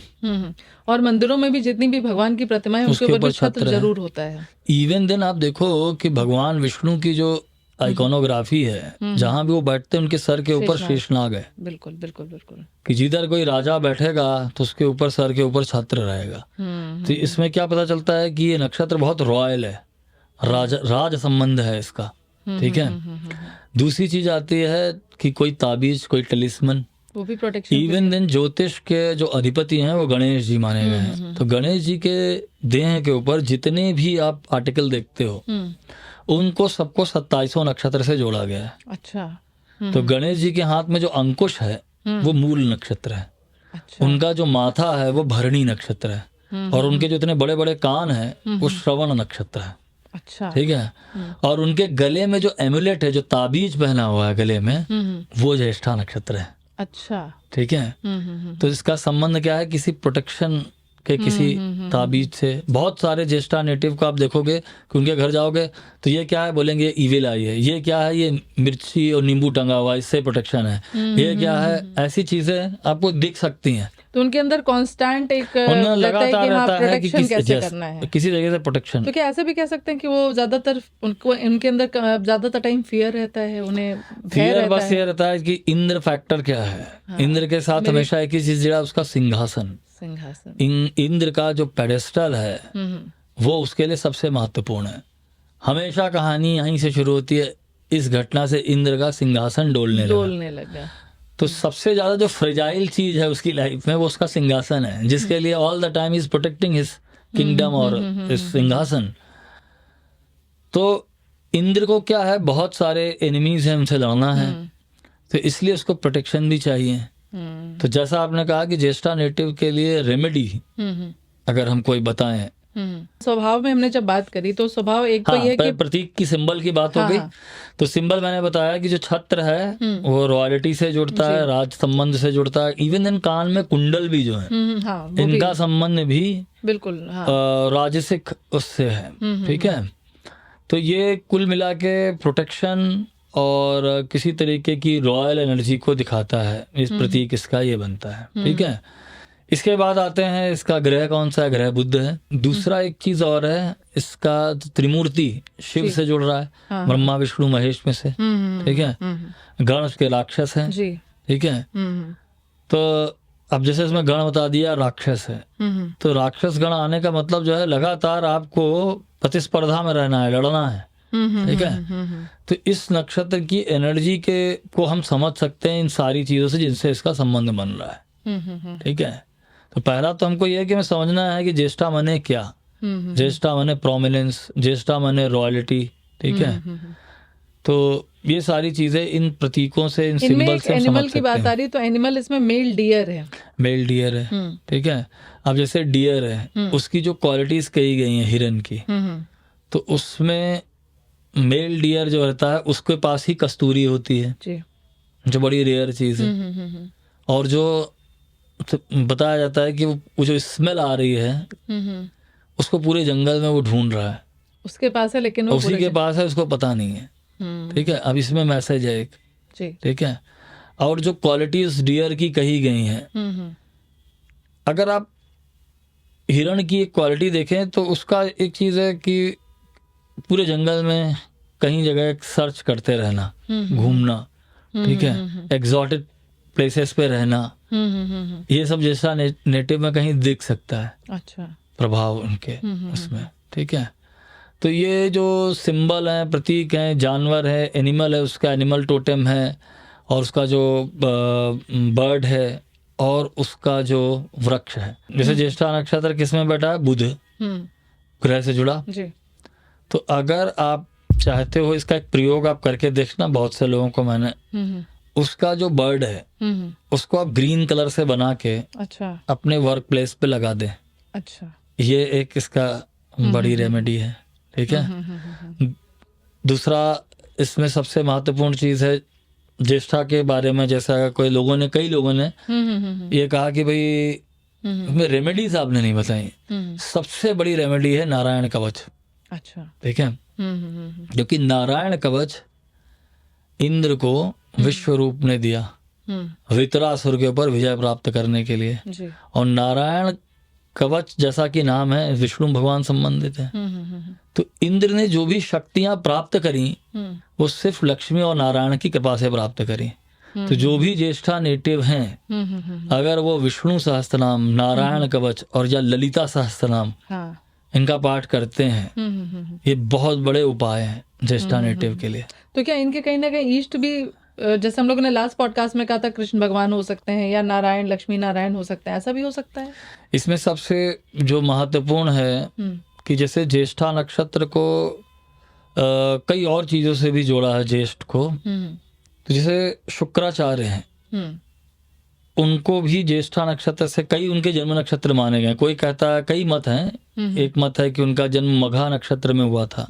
S2: और मंदिरों में भी जितनी भी भगवान की प्रतिमाएं उनके ऊपर भी छत्र जरूर होता है।
S1: इवन देन आप देखो कि भगवान विष्णु की जो आइकोनोग्राफी है, जहां भी वो बैठते हैं उनके सर के ऊपर शेषनाग है।
S2: बिल्कुल बिल्कुल बिल्कुल, कि
S1: जिधर कोई राजा बैठेगा तो उसके ऊपर, सर के ऊपर छत्र रहेगा। तो इसमें क्या पता चलता है कि ये नक्षत्र बहुत रॉयल है, राज संबंध है इसका, ठीक है। दूसरी चीज आती है कि कोई ताबीज, कोई टेलिस्मन,
S2: वो भी प्रोटेक्शन।
S1: इवन देन ज्योतिष के जो अधिपति हैं वो गणेश जी माने गए हैं। तो गणेश जी के देह के ऊपर जितने भी आप आर्टिकल देखते हो उनको सबको 27 नक्षत्र से जोड़ा गया है।
S2: अच्छा।
S1: तो गणेश जी के हाथ में जो अंकुश है वो मूल नक्षत्र है। अच्छा। उनका जो माथा है वो भरणी नक्षत्र है। और उनके जो इतने बड़े बड़े कान हैं वो श्रवण नक्षत्र है।
S2: अच्छा,
S1: ठीक है। और उनके गले में जो एमुलेट है, जो ताबीज पहना हुआ है गले में, वो ज्येष्ठा नक्षत्र है।
S2: अच्छा,
S1: ठीक है। तो इसका संबंध क्या है, किसी प्रोटेक्शन के, किसी ताबीज से। बहुत सारे ज्येष्ठा नेटिव को आप देखोगे कि उनके घर जाओगे तो ये क्या है, बोलेंगे इविल आई है। ये क्या है, ये मिर्ची और नींबू टंगा हुआ, इससे प्रोटेक्शन है। ये क्या है, ऐसी चीजें आपको दिख सकती हैं।
S2: तो उनके अंदर कांस्टेंट एक
S1: लगातार रहता है कि
S2: कैसे करना है,
S1: किसी जगह से प्रोटेक्शन।
S2: तो क्या ऐसे भी कह सकते हैं कि वो ज्यादातर उनके अंदर ज्यादातर टाइम फियर रहता है, उन्हें
S1: फियर बस ये रहता है कि इंद्र फैक्टर क्या है। इंद्र के साथ हमेशा एक ही चीज जुड़ा, उसका सिंहासन। इंद्र का जो पेडेस्टल है वो उसके लिए सबसे महत्वपूर्ण है। हमेशा कहानी यहीं से शुरू होती है, इस घटना से इंद्र का सिंहासन डोलने लगा। तो सबसे ज्यादा जो फ्रेजाइल चीज है उसकी लाइफ में वो उसका सिंहासन है, जिसके लिए all the time is protecting his kingdom और इस सिंहासन। तो इंद्र को क्या है, बहुत सारे एनिमीज हैं, उनसे लड़ना है, तो इसलिए उसको प्रोटेक्शन भी चाहिए। तो जैसा आपने कहा कि ज्येष्ठा नेटिव के लिए रेमेडी अगर हम कोई बताएं,
S2: स्वभाव में हमने जब बात करी तो स्वभाव एक तो ये है कि
S1: प्रतीक की सिंबल की बात हो गई। तो सिंबल मैंने बताया कि जो छत्र है वो रॉयल्टी से जुड़ता है, राज संबंध से जुड़ता है। इवन इन कान में कुंडल भी जो है इनका संबंध भी
S2: बिल्कुल
S1: राजसिक उससे है, ठीक है। तो ये कुल मिला के प्रोटेक्शन और किसी तरीके की रॉयल एनर्जी को दिखाता है, इस प्रतीक इसका ये बनता है, ठीक है। इसके बाद आते हैं इसका ग्रह कौन सा है, ग्रह बुध है। दूसरा एक चीज और है, इसका त्रिमूर्ति शिव से जुड़ रहा है, ब्रह्मा विष्णु महेश में से, ठीक है। गण उसके राक्षस है, ठीक है। तो अब जैसे इसमें गण बता दिया राक्षस है, तो राक्षस गण आने का मतलब जो है लगातार आपको प्रतिस्पर्धा में रहना है, लड़ना है, ठीक है। तो इस नक्षत्र की एनर्जी के को हम समझ सकते हैं इन सारी चीजों से जिनसे इसका संबंध बन रहा है, ठीक है। तो पहला तो हमको यह है कि हमें समझना है कि ज्येष्ठा माने क्या। ज्येष्ठा माने प्रोमिनेंस, ज्येष्ठा माने रॉयल्टी, ठीक है। तो ये सारी चीजें इन प्रतीकों से, इन सिंबल से
S2: एनिमल की बात आ रही, तो एनिमल इसमें मेल डियर है,
S1: मेल डियर है, ठीक है। अब जैसे डियर है, उसकी जो क्वालिटीज कही गई हैं हिरन की, तो उसमें मेल डियर जो रहता है उसके पास ही कस्तूरी होती है, जो बड़ी रेयर चीज है। और जो बताया जाता है कि वो जो स्मेल आ रही है उसको पूरे जंगल में वो ढूंढ रहा है,
S2: उसके पास है लेकिन वो
S1: उसी के पास है, उसको पता नहीं है, ठीक है। अब इसमें मैसेज है एक, ठीक है। और जो क्वालिटीज डियर की कही गई हैं, अगर आप हिरण की एक क्वालिटी देखें तो उसका एक चीज है कि पूरे जंगल में कहीं जगह सर्च करते रहना, घूमना, ठीक है, एग्जॉटिक प्लेसेस पे रहना, ये सब जैसा नेटिव में कहीं दिख सकता है, अच्छा प्रभाव उनके उसमें, ठीक है। तो ये जो सिंबल है, प्रतीक है, जानवर है, एनिमल है, उसका एनिमल टोटेम है, और उसका जो बर्ड है, और उसका जो वृक्ष है। जैसे ज्येष्ठा नक्षत्र किसमें बैठा है, बुध ग्रह से जुड़ा जी। तो अगर आप चाहते हो इसका एक प्रयोग आप करके देखना, बहुत से लोगों को मैंने उसका जो बर्ड है उसको आप ग्रीन कलर से बना के अच्छा अपने वर्क प्लेस पे लगा दें, अच्छा ये एक इसका बड़ी रेमेडी है, ठीक है। दूसरा इसमें सबसे महत्वपूर्ण चीज है ज्येष्ठा के बारे में, जैसा कई लोगों ने ये कहा कि भाई रेमेडीज आपने नहीं बताई, सबसे बड़ी रेमेडी है नारायण कवच, अच्छा ठीक है। क्योंकि नारायण कवच इंद्र को विश्व रूप ने दिया वितरासुर के ऊपर विजय प्राप्त करने के लिए जी। और नारायण कवच जैसा कि नाम है विष्णु भगवान संबंधित है। तो इंद्र ने जो भी शक्तियां प्राप्त करी वो सिर्फ लक्ष्मी और नारायण की कृपा से प्राप्त करी। तो जो भी ज्येष्ठा नेटिव हैं अगर वो विष्णु सहस्त्रनाम, नारायण कवच और या ललिता सहस्त्रनाम इनका पाठ करते हैं, ये बहुत बड़े उपाय हैं ज्येष्ठा नेटिव के लिए। तो
S2: क्या इनके कहीं ना कहीं ईष्ट भी, जैसे हम लोगों ने लास्ट पॉडकास्ट में कहा था, कृष्ण भगवान हो सकते हैं या नारायण, लक्ष्मी नारायण हो सकते हैं, ऐसा भी हो सकता है?
S1: इसमें सबसे जो महत्वपूर्ण है कि जैसे ज्येष्ठा नक्षत्र को कई और चीजों से भी जोड़ा है ज्येष्ठ को। तो जैसे शुक्राचार्य हैं उनको भी ज्येष्ठा नक्षत्र से कई उनके जन्म नक्षत्र माने गए। कोई कहता है, कई मत हैं, एक मत है कि उनका जन्म मघा नक्षत्र में हुआ था,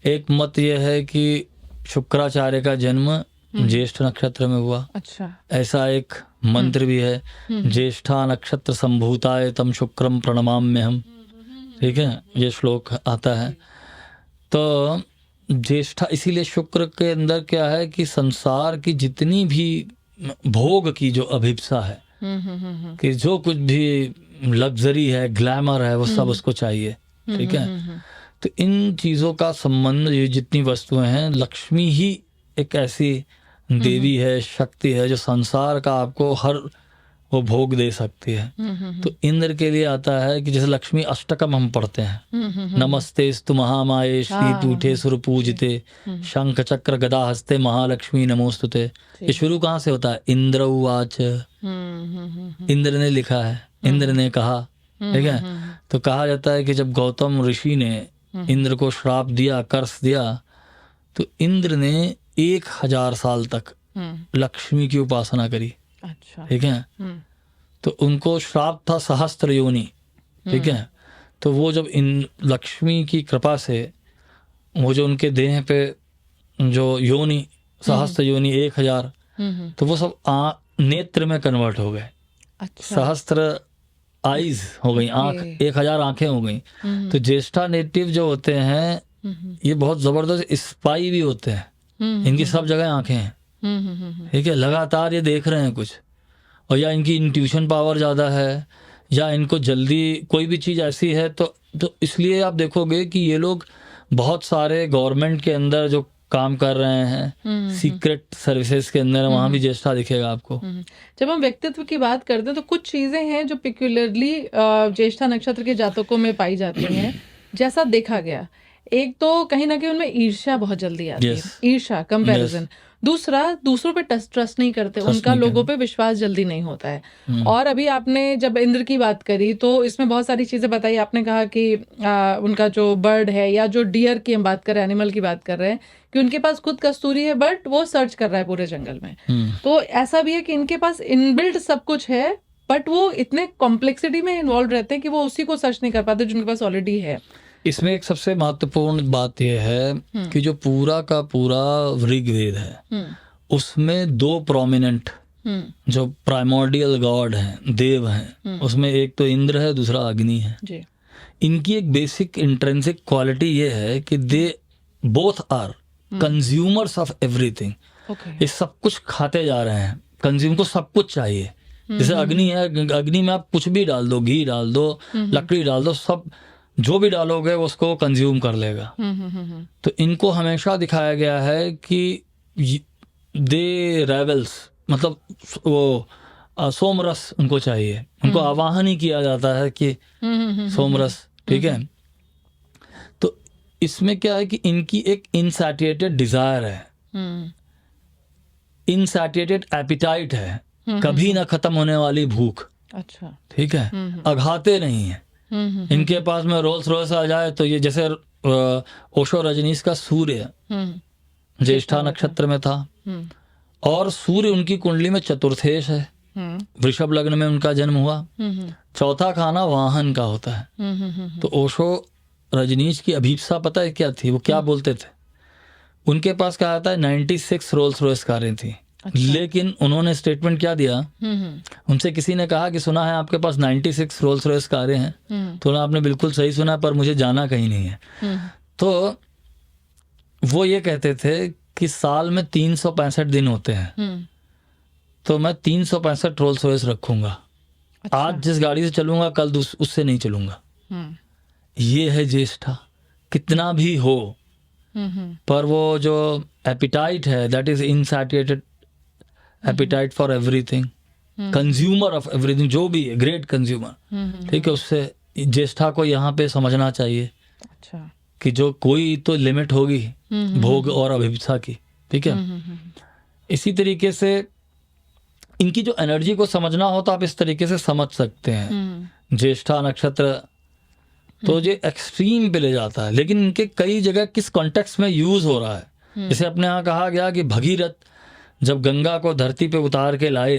S1: एक मत यह है कि शुक्राचार्य का जन्म ज्येष्ठ नक्षत्र में हुआ। अच्छा, ऐसा एक मंत्र भी है, ज्येष्ठा नक्षत्र संभूताय तम शुक्रम प्रणमाम्यहम्, ठीक है, ये श्लोक आता है। तो ज्येष्ठा, इसीलिए शुक्र के अंदर क्या है कि संसार की जितनी भी भोग की जो अभिप्सा है कि जो कुछ भी लग्जरी है, ग्लैमर है, वो सब उसको चाहिए, ठीक है। तो इन चीजों का संबंध, ये जितनी वस्तुएं हैं, लक्ष्मी ही एक ऐसी देवी है, शक्ति है जो संसार का आपको हर वो भोग दे सकती है। तो इंद्र के लिए आता है कि जैसे लक्ष्मी अष्टकम हम पढ़ते हैं, नमस्तेस्तु महामाये श्री पीठे सुर पूजते शंख चक्र गदा हस्ते महालक्ष्मी नमोस्तुते। ये शुरू कहाँ से होता है? इंद्र उवाच, इंद्र ने लिखा है, इंद्र ने कहा, ठीक है। तो कहा जाता है कि जब गौतम ऋषि ने इंद्र को श्राप दिया, कर्स दिया, तो इंद्र ने 1000 साल तक लक्ष्मी की उपासना करी।
S2: अच्छा।
S1: ठीक है। तो उनको श्राप था सहस्त्र योनि, ठीक है। तो वो जब इन लक्ष्मी की कृपा से वो जो उनके देह पे जो योनि सहस्त्र योनि 1000, तो वो सब नेत्र में कन्वर्ट हो गए।
S2: अच्छा।
S1: सहस्त्र आईज हो गई, आंख, 1000 आंखें हो गई। तो ज्येष्ठा नेटिव जो होते हैं ये बहुत जबरदस्त स्पाई भी होते हैं, इनकी सब जगह आंखें हैं, ठीक है। लगातार ये देख रहे हैं कुछ, और या इनकी इंट्यूशन पावर ज़्यादा है, या इनको जल्दी कोई भी चीज़ ऐसी है। तो इसलिए आप देखोगे कि ये लोग बहुत सारे गवर्नमेंट के अंदर जो काम कर रहे हैं, सीक्रेट सर्विसेज के अंदर, वहाँ भी ज्येष्ठा दिखेगा आपको।
S2: जब हम व्यक्तित्व की बात करते हैं तो कुछ चीज़ें हैं जो पिक्युलरली ज्येष्ठा नक्षत्र के जातकों में पाई जाती हैं, जैसा देखा गया। एक तो कहीं ना कहीं उनमें ईर्ष्या बहुत जल्दी आती है, ईर्ष्या, कंपैरिजन। दूसरा, दूसरों पे ट्रस्ट नहीं करते, उनका लोगों पे विश्वास जल्दी नहीं होता है। और अभी आपने जब इंद्र की बात करी तो इसमें बहुत सारी चीजें बताई। आपने कहा कि उनका जो बर्ड है, या जो डियर की हम बात कर रहे हैं, एनिमल की बात कर रहे हैं, कि उनके पास खुद कस्तूरी है बट वो सर्च कर रहा है पूरे जंगल में। तो ऐसा भी है कि इनके पास इनबिल्ट सब कुछ है, बट वो इतने कॉम्प्लेक्सिटी में इन्वॉल्व रहते हैं कि वो उसी को सर्च नहीं कर पाते जो उनके पास ऑलरेडी है।
S1: इसमें एक सबसे महत्वपूर्ण बात यह है कि जो पूरा का पूरा ऋग्वेद है, उसमें 2 प्रोमिनेंट जो प्राइमोर्डियल गॉड हैं, देव हैं, उसमें एक तो इंद्र है, दूसरा अग्नि है जी। इनकी एक बेसिक इंट्रिंसिक क्वालिटी ये है कि they both are consumers of everything. ये सब कुछ खाते जा रहे हैं, कंज्यूम को सब कुछ चाहिए। जैसे अग्नि है, अग्नि में आप कुछ भी डाल दो, घी डाल दो, लकड़ी डाल दो, सब जो भी डालोगे उसको कंज्यूम कर लेगा। तो इनको हमेशा दिखाया गया है कि दे रेवल्स, मतलब वो सोमरस उनको चाहिए, उनको आवाहन ही किया जाता है कि सोमरस, ठीक है। तो इसमें क्या है कि इनकी एक इनसैटिएटेड डिजायर है, इनसैटिएटेड एपिटाइट है, कभी ना खत्म होने वाली भूख। अच्छा, ठीक है। अघाते नहीं है इनके पास में। रोल्स रॉयस आ जाए तो ये जैसे ओशो रजनीश का सूर्य ज्येष्ठा नक्षत्र में था, और सूर्य उनकी कुंडली में चतुर्थेश है, वृषभ लग्न में उनका जन्म हुआ। चौथा खाना वाहन का होता है। तो ओशो रजनीश की अभीप्सा पता है क्या थी? वो क्या बोलते थे? उनके पास क्या आता है 96 रोल्स रॉयस कारें थी। अच्छा। लेकिन उन्होंने स्टेटमेंट क्या दिया, उनसे किसी ने कहा कि सुना है आपके पास 96 रोल्स रॉयस कारें हैं। तो आपने बिल्कुल सही सुना, पर मुझे जाना कहीं नहीं है। तो वो ये कहते थे कि साल में 365 दिन होते हैं, तो मैं 365 रोल्स रॉयस रखूंगा। अच्छा। आज जिस गाड़ी से चलूंगा कल उससे नहीं चलूंगा। ये है ज्येष्ठा। कितना भी हो, पर वो जो एपिटाइट है, that is insatiated appetite for everything, consumer of everything, जो भी है ग्रेट कंज्यूमर, ठीक है। उससे ज्येष्ठा को यहाँ पे समझना चाहिए। अच्छा। कि जो कोई तो लिमिट होगी भोग और अभिप्सा की, ठीक है। इसी तरीके से इनकी जो एनर्जी को समझना हो तो आप इस तरीके से समझ सकते हैं। ज्येष्ठा नक्षत्र तो ये एक्सट्रीम पे ले जाता है, लेकिन इनके कई जगह किस कॉन्टेक्स्ट में यूज हो रहा है। जैसे अपने यहाँ कहा गया कि भगीरथ जब गंगा को धरती पे उतार के लाए,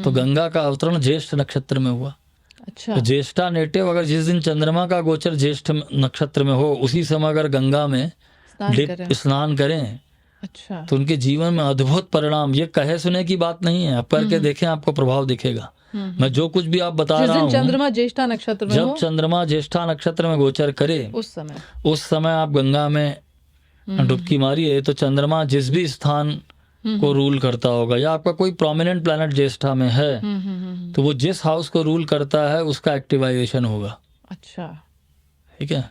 S1: तो गंगा का अवतरण ज्येष्ठ नक्षत्र में हुआ। अच्छा। तो ज्येष्ठा नेटिव अगर जिस दिन चंद्रमा का गोचर ज्येष्ठ नक्षत्र में हो, उसी समय अगर गंगा में स्नान करें, अच्छा, तो उनके जीवन में अद्भुत परिणाम। ये कहे सुने की बात नहीं है, आप करके देखें, आपको प्रभाव दिखेगा। मैं जो कुछ भी आप बता रहा हूँ,
S2: चंद्रमा ज्येष्ठा नक्षत्र में,
S1: जब चंद्रमा ज्येष्ठा नक्षत्र में गोचर करे, उस समय आप गंगा में डुबकी मारिए, तो चंद्रमा जिस भी स्थान को रूल करता होगा, या आपका कोई प्रोमिनेंट प्लैनेट ज्येष्ठा में है, तो वो जिस हाउस को रूल करता है उसका एक्टिवाइजेशन होगा। अच्छा, ठीक है।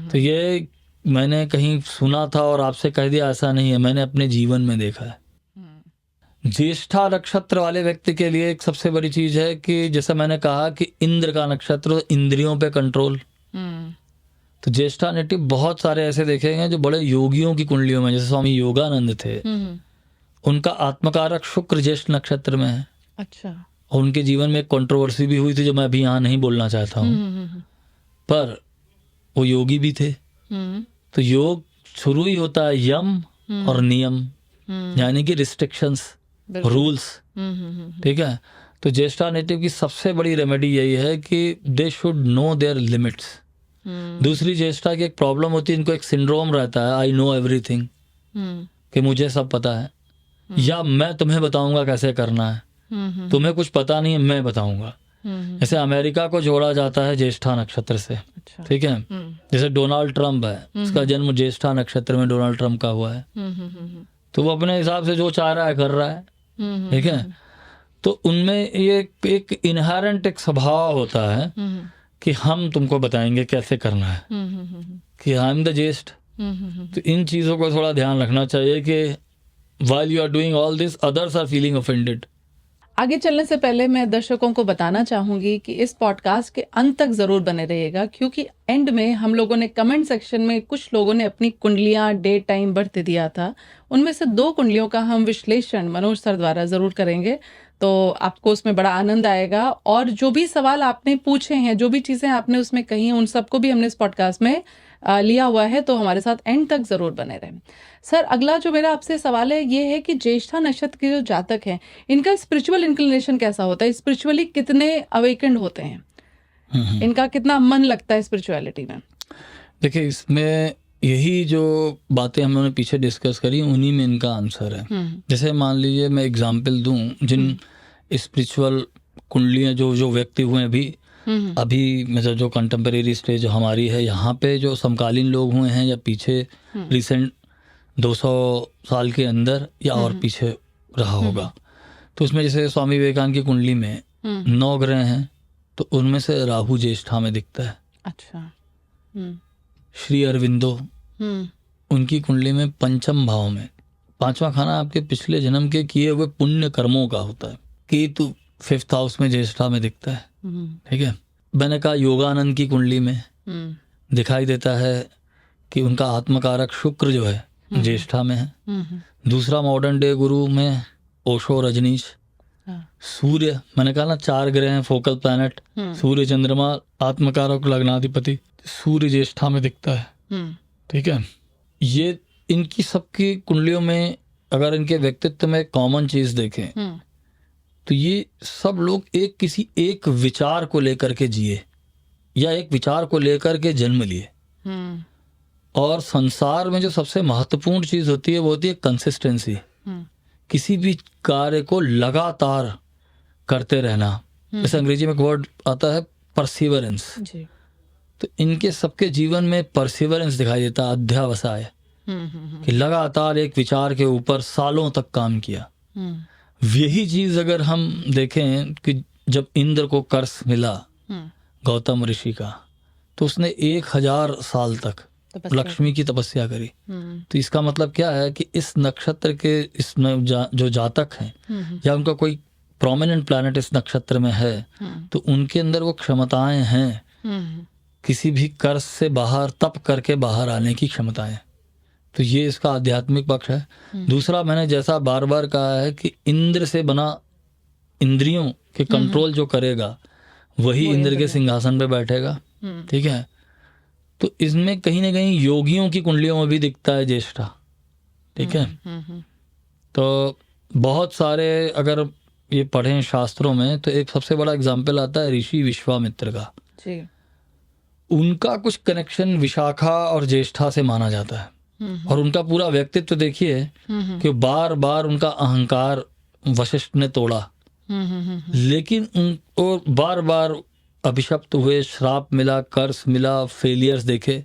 S1: तो ये मैंने कहीं सुना था और आपसे कह दिया, ऐसा नहीं है, मैंने अपने जीवन में देखा है। ज्येष्ठा नक्षत्र वाले व्यक्ति के लिए एक सबसे बड़ी चीज है कि जैसे मैंने कहा कि इंद्र का नक्षत्र, इंद्रियों पे कंट्रोल। तो ज्येष्ठा नेटिव बहुत सारे ऐसे देखेंगे जो बड़े योगियों की कुंडलियों में, जैसे स्वामी योगानंद थे, उनका आत्मकारक शुक्र ज्येष्ठ नक्षत्र में है।
S2: अच्छा।
S1: और उनके जीवन में एक कंट्रोवर्सी भी हुई थी जो मैं अभी यहाँ नहीं बोलना चाहता हूँ, पर वो योगी भी थे। तो योग शुरू ही होता है यम और नियम, यानी कि रिस्ट्रिक्शंस, रूल्स। ठीक है। तो ज्येष्ठा नेटिव की सबसे बड़ी रेमेडी यही है कि they should know there limits. दूसरी ज्येष्ठा की एक प्रॉब्लम होती है, इनको एक सिंड्रोम रहता है, आई नो एवरीथिंग, कि मुझे सब पता है, या मैं तुम्हें बताऊंगा कैसे करना है, तुम्हें कुछ पता नहीं है, मैं बताऊंगा। जैसे अमेरिका को जोड़ा जाता है ज्येष्ठा नक्षत्र से। अच्छा। ठीक है। जैसे डोनाल्ड ट्रंप है, उसका जन्म ज्येष्ठा नक्षत्र में डोनाल्ड ट्रंप का हुआ है। तो वो अपने हिसाब से जो चाह रहा है कर रहा है। ठीक है। तो उनमें ये एक इनहेरेंट एक स्वभाव होता है कि हम तुमको बताएंगे कैसे करना है, कि आई एम द ज्येष्ठ। तो इन चीजों को थोड़ा ध्यान रखना चाहिए कि while you are doing all this, others are feeling offended.
S2: आगे चलने से पहले मैं दर्शकों को बताना चाहूंगी कि इस पॉडकास्ट के अंत तक जरूर बने रहिएगा, क्योंकि एंड में हम लोगों ने कमेंट सेक्शन में कुछ लोगों ने अपनी कुंडलियां, डेट, टाइम, बर्थ दिया था। उनमें से 2 कुंडलियों का हम विश्लेषण मनोज सर द्वारा जरूर करेंगे, तो आपको उसमें बड़ा आनंद आएगा। और जो भी सवाल आपने पूछे हैं, जो भी चीजें आपने उसमें कही हैं, उन सबको भी हमने इस पॉडकास्ट में लिया हुआ है, तो हमारे साथ एंड तक जरूर बने रहें। सर, अगला जो मेरा आपसे सवाल है ये है कि ज्येष्ठा नक्षत्र के जो जातक हैं, इनका स्पिरिचुअल इंक्लिनेशन कैसा होता है? स्पिरिचुअली कितने अवेकेंड होते हैं? इनका कितना मन लगता है स्पिरिचुअलिटी में?
S1: देखिए, इसमें यही जो बातें हम लोगों ने पीछे डिस्कस करी, उन्हीं में इनका आंसर है। जैसे मान लीजिए मैं एग्जाम्पल दूं, जिन स्पिरिचुअल कुंडलियां जो व्यक्ति हुए अभी मतलब जो कंटेम्परेरी स्टेज हमारी है, यहाँ पे जो समकालीन लोग हुए हैं या पीछे रिसेंट 200 साल के अंदर या और पीछे रहा होगा, तो उसमें जैसे स्वामी विवेकानंद की कुंडली में 9 ग्रह हैं, तो उनमें से राहु ज्येष्ठा में दिखता है। अच्छा। श्री अरविंदो उनकी कुंडली में पंचम भाव में, 5वां खाना आपके पिछले जन्म के किए हुए पुण्य कर्मों का होता है। केतु 5th हाउस में ज्येष्ठा में दिखता है। ठीक है। मैंने कहा योगानंद की कुंडली में दिखाई देता है कि उनका आत्मकारक शुक्र जो है ज्येष्ठा में है। दूसरा मॉडर्न डे गुरु में ओशो, रजनीश। सूर्य, मैंने कहा ना 4 ग्रह हैं फोकल प्लैनेट, सूर्य, चंद्रमा, आत्मकारक, लग्नाधिपति, सूर्य ज्येष्ठा में दिखता है। ठीक है। ये इनकी सबकी कुंडलियों में अगर इनके व्यक्तित्व में कॉमन चीज देखें तो ये सब लोग किसी एक विचार को लेकर के जिए या एक विचार को लेकर के जन्म लिए। और संसार में जो सबसे महत्वपूर्ण चीज होती है वो होती है कंसिस्टेंसी। किसी भी कार्य को लगातार करते रहना। जैसे अंग्रेजी में एक वर्ड आता है परसिवरेंस। तो इनके सबके जीवन में परसिवरेंस दिखाई देता, अध्यावसाय, कि लगातार एक विचार के ऊपर सालों तक काम किया। यही चीज अगर हम देखें कि जब इंद्र को कर्स मिला गौतम ऋषि का, तो उसने 1000 साल तक लक्ष्मी की तपस्या करी। तो इसका मतलब क्या है कि इस नक्षत्र के इसमें जो जातक हैं या उनका कोई प्रोमिनेंट प्लैनेट इस नक्षत्र में है, तो उनके अंदर वो क्षमताएं हैं किसी भी कर्स से बाहर, तप करके बाहर आने की क्षमताएं। तो ये इसका आध्यात्मिक पक्ष है। दूसरा, मैंने जैसा बार बार कहा है कि इंद्र से बना, इंद्रियों के कंट्रोल जो करेगा वही इंद्र के सिंहासन पे बैठेगा। ठीक है। तो इसमें कहीं ना कहीं योगियों की कुंडलियों में भी दिखता है ज्येष्ठा। ठीक है। तो बहुत सारे अगर ये पढ़ें शास्त्रों में तो एक सबसे बड़ा एग्जाम्पल आता है ऋषि विश्वामित्र का। उनका कुछ कनेक्शन विशाखा और ज्येष्ठा से माना जाता है। और उनका पूरा व्यक्तित्व देखिए कि बार बार उनका अहंकार वशिष्ठ ने तोड़ा, लेकिन उनको बार बार अभिशप्त हुए, श्राप मिला, कर्स मिला, फेलियर्स देखे,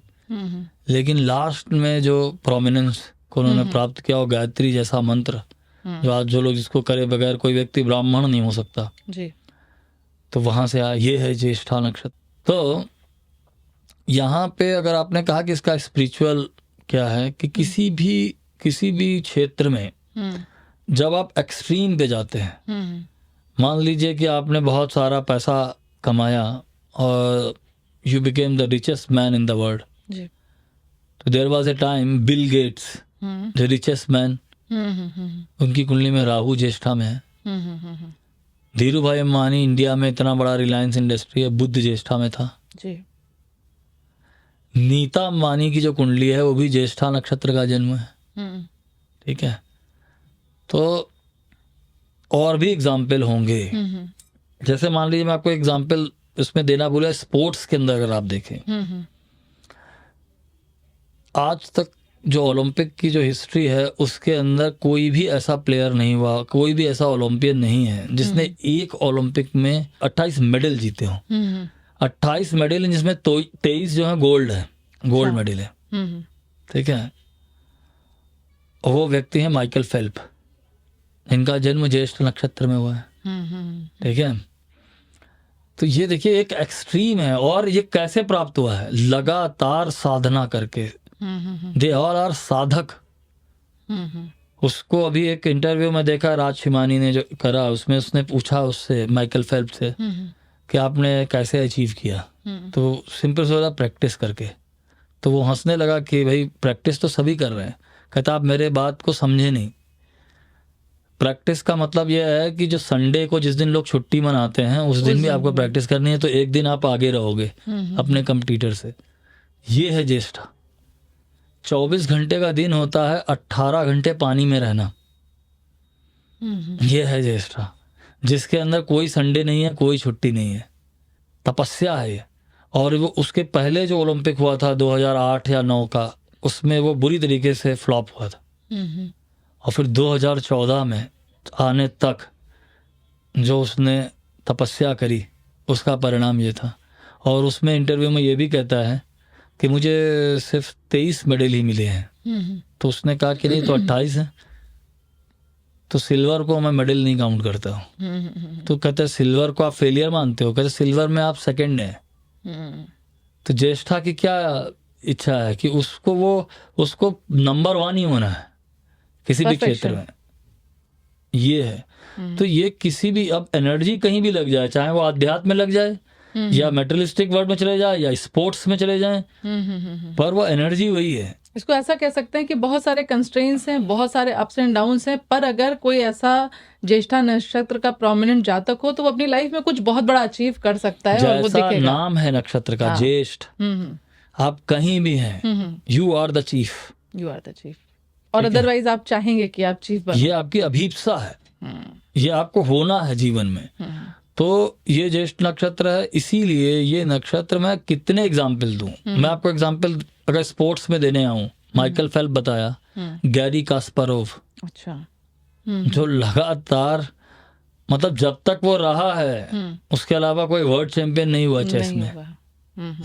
S1: लेकिन लास्ट में जो प्रोमिनेंस को उन्होंने प्राप्त किया वो गायत्री जैसा मंत्र, जो आज जो लोग जिसको करे बगैर कोई व्यक्ति ब्राह्मण नहीं हो सकता जी। तो वहां से आया, ये है ज्येष्ठा नक्षत्र। तो यहाँ पे अगर आपने कहा कि इसका स्पिरिचुअल क्या है, कि किसी भी क्षेत्र में जब आप एक्सट्रीम पे जाते हैं, मान लीजिए कि आपने बहुत सारा पैसा कमाया और you became the richest man in the world,
S2: जी।
S1: तो there was a time Bill Gates the richest man, उनकी कुंडली में राहु ज्येष्ठा में है। धीरू भाई अंबानी इंडिया में इतना बड़ा रिलायंस इंडस्ट्री है, बुध ज्येष्ठा में था
S2: जी।
S1: नीता अंबानी की जो कुंडली है वो भी ज्येष्ठा नक्षत्र का जन्म है, ठीक है। तो और भी एग्जाम्पल होंगे, जैसे मान लीजिए मैं आपको एग्जाम्पल इसमें देना बोला, स्पोर्ट्स के अंदर अगर आप देखें, आज तक जो ओलंपिक की जो हिस्ट्री है उसके अंदर कोई भी ऐसा प्लेयर नहीं हुआ, कोई भी ऐसा ओलंपियन नहीं है जिसने एक ओलंपिक में 28 मेडल जीते हों। 28 मेडल जिसमें 23 जो है गोल्ड है, गोल्ड मेडल है, ठीक है। और वो व्यक्ति है माइकल फेल्प, इनका जन्म ज्येष्ठ नक्षत्र में हुआ है, ठीक है। तो ये देखिए एक एक्सट्रीम है, और ये कैसे प्राप्त हुआ है? लगातार साधना करके। दे ऑल आर साधक। उसको अभी एक इंटरव्यू में देखा राज शिमानी ने जो करा, उसमें उसने पूछा उससे, माइकल फेल्प से, कि आपने कैसे अचीव किया? तो सिंपल सा था, प्रैक्टिस करके। तो वो हंसने लगा कि भाई प्रैक्टिस तो सभी कर रहे हैं। कहता आप मेरे बात को समझे नहीं। प्रैक्टिस का मतलब यह है कि जो संडे को जिस दिन लोग छुट्टी मनाते हैं उस दिन भी आपको प्रैक्टिस करनी है, तो एक दिन आप आगे रहोगे अपने कंपटीटर से। ये है ज्येष्ठा। 24 घंटे का दिन होता है, 18 घंटे पानी में रहना, ये है ज्येष्ठा, जिसके अंदर कोई संडे नहीं है, कोई छुट्टी नहीं है, तपस्या है ये। और वो उसके पहले जो ओलंपिक हुआ था 2008 या 9 का, उसमें वो बुरी तरीके से फ्लॉप हुआ था। और फिर 2014 में आने तक जो उसने तपस्या करी उसका परिणाम ये था। और उसमें इंटरव्यू में ये भी कहता है कि मुझे सिर्फ 23 मेडल ही मिले हैं। तो उसने कहा कि नहीं तो 28 है, तो सिल्वर को मैं मेडल नहीं काउंट करता हूँ। तो कहते हैं सिल्वर को आप फेलियर मानते हो? कहते सिल्वर में आप सेकंड हैं। तो ज्येष्ठा की क्या इच्छा है कि उसको नंबर 1 ही होना है किसी भी क्षेत्र में, ये है। तो ये किसी भी, अब एनर्जी कहीं भी लग जाए, चाहे वो आध्यात्म में लग जाए या मेटेरियलिस्टिक वर्ल्ड में चले जाए या स्पोर्ट्स में चले जाए, पर वो एनर्जी वही है।
S2: इसको ऐसा कह सकते हैं कि बहुत सारे कंस्ट्रेंट्स हैं, बहुत सारे अप्स एंड डाउन्स हैं, पर अगर कोई ऐसा ज्येष्ठा नक्षत्र का प्रोमिनेंट जातक हो तो वो अपनी लाइफ में कुछ बहुत बड़ा अचीव कर सकता है। और वो दिखेगा।
S1: नाम है नक्षत्र का ज्येष्ठ, आप कहीं भी हैं, you are the chief,
S2: you are the chief. और अदरवाइज आप चाहेंगे कि आप चीफ बनो,
S1: ये आपकी अभीप्सा है, ये आपको होना है जीवन में। तो ये ज्येष्ठ नक्षत्र है, इसीलिए ये नक्षत्र में कितने एग्जाम्पल दूं। मैं आपको एग्जाम्पल अगर स्पोर्ट्स में देने आऊं, माइकल फेल्प बताया, गैरी कास्परोव, अच्छा, जो लगातार, मतलब जब तक वो रहा है उसके अलावा कोई वर्ल्ड चैंपियन नहीं हुआ चेस में,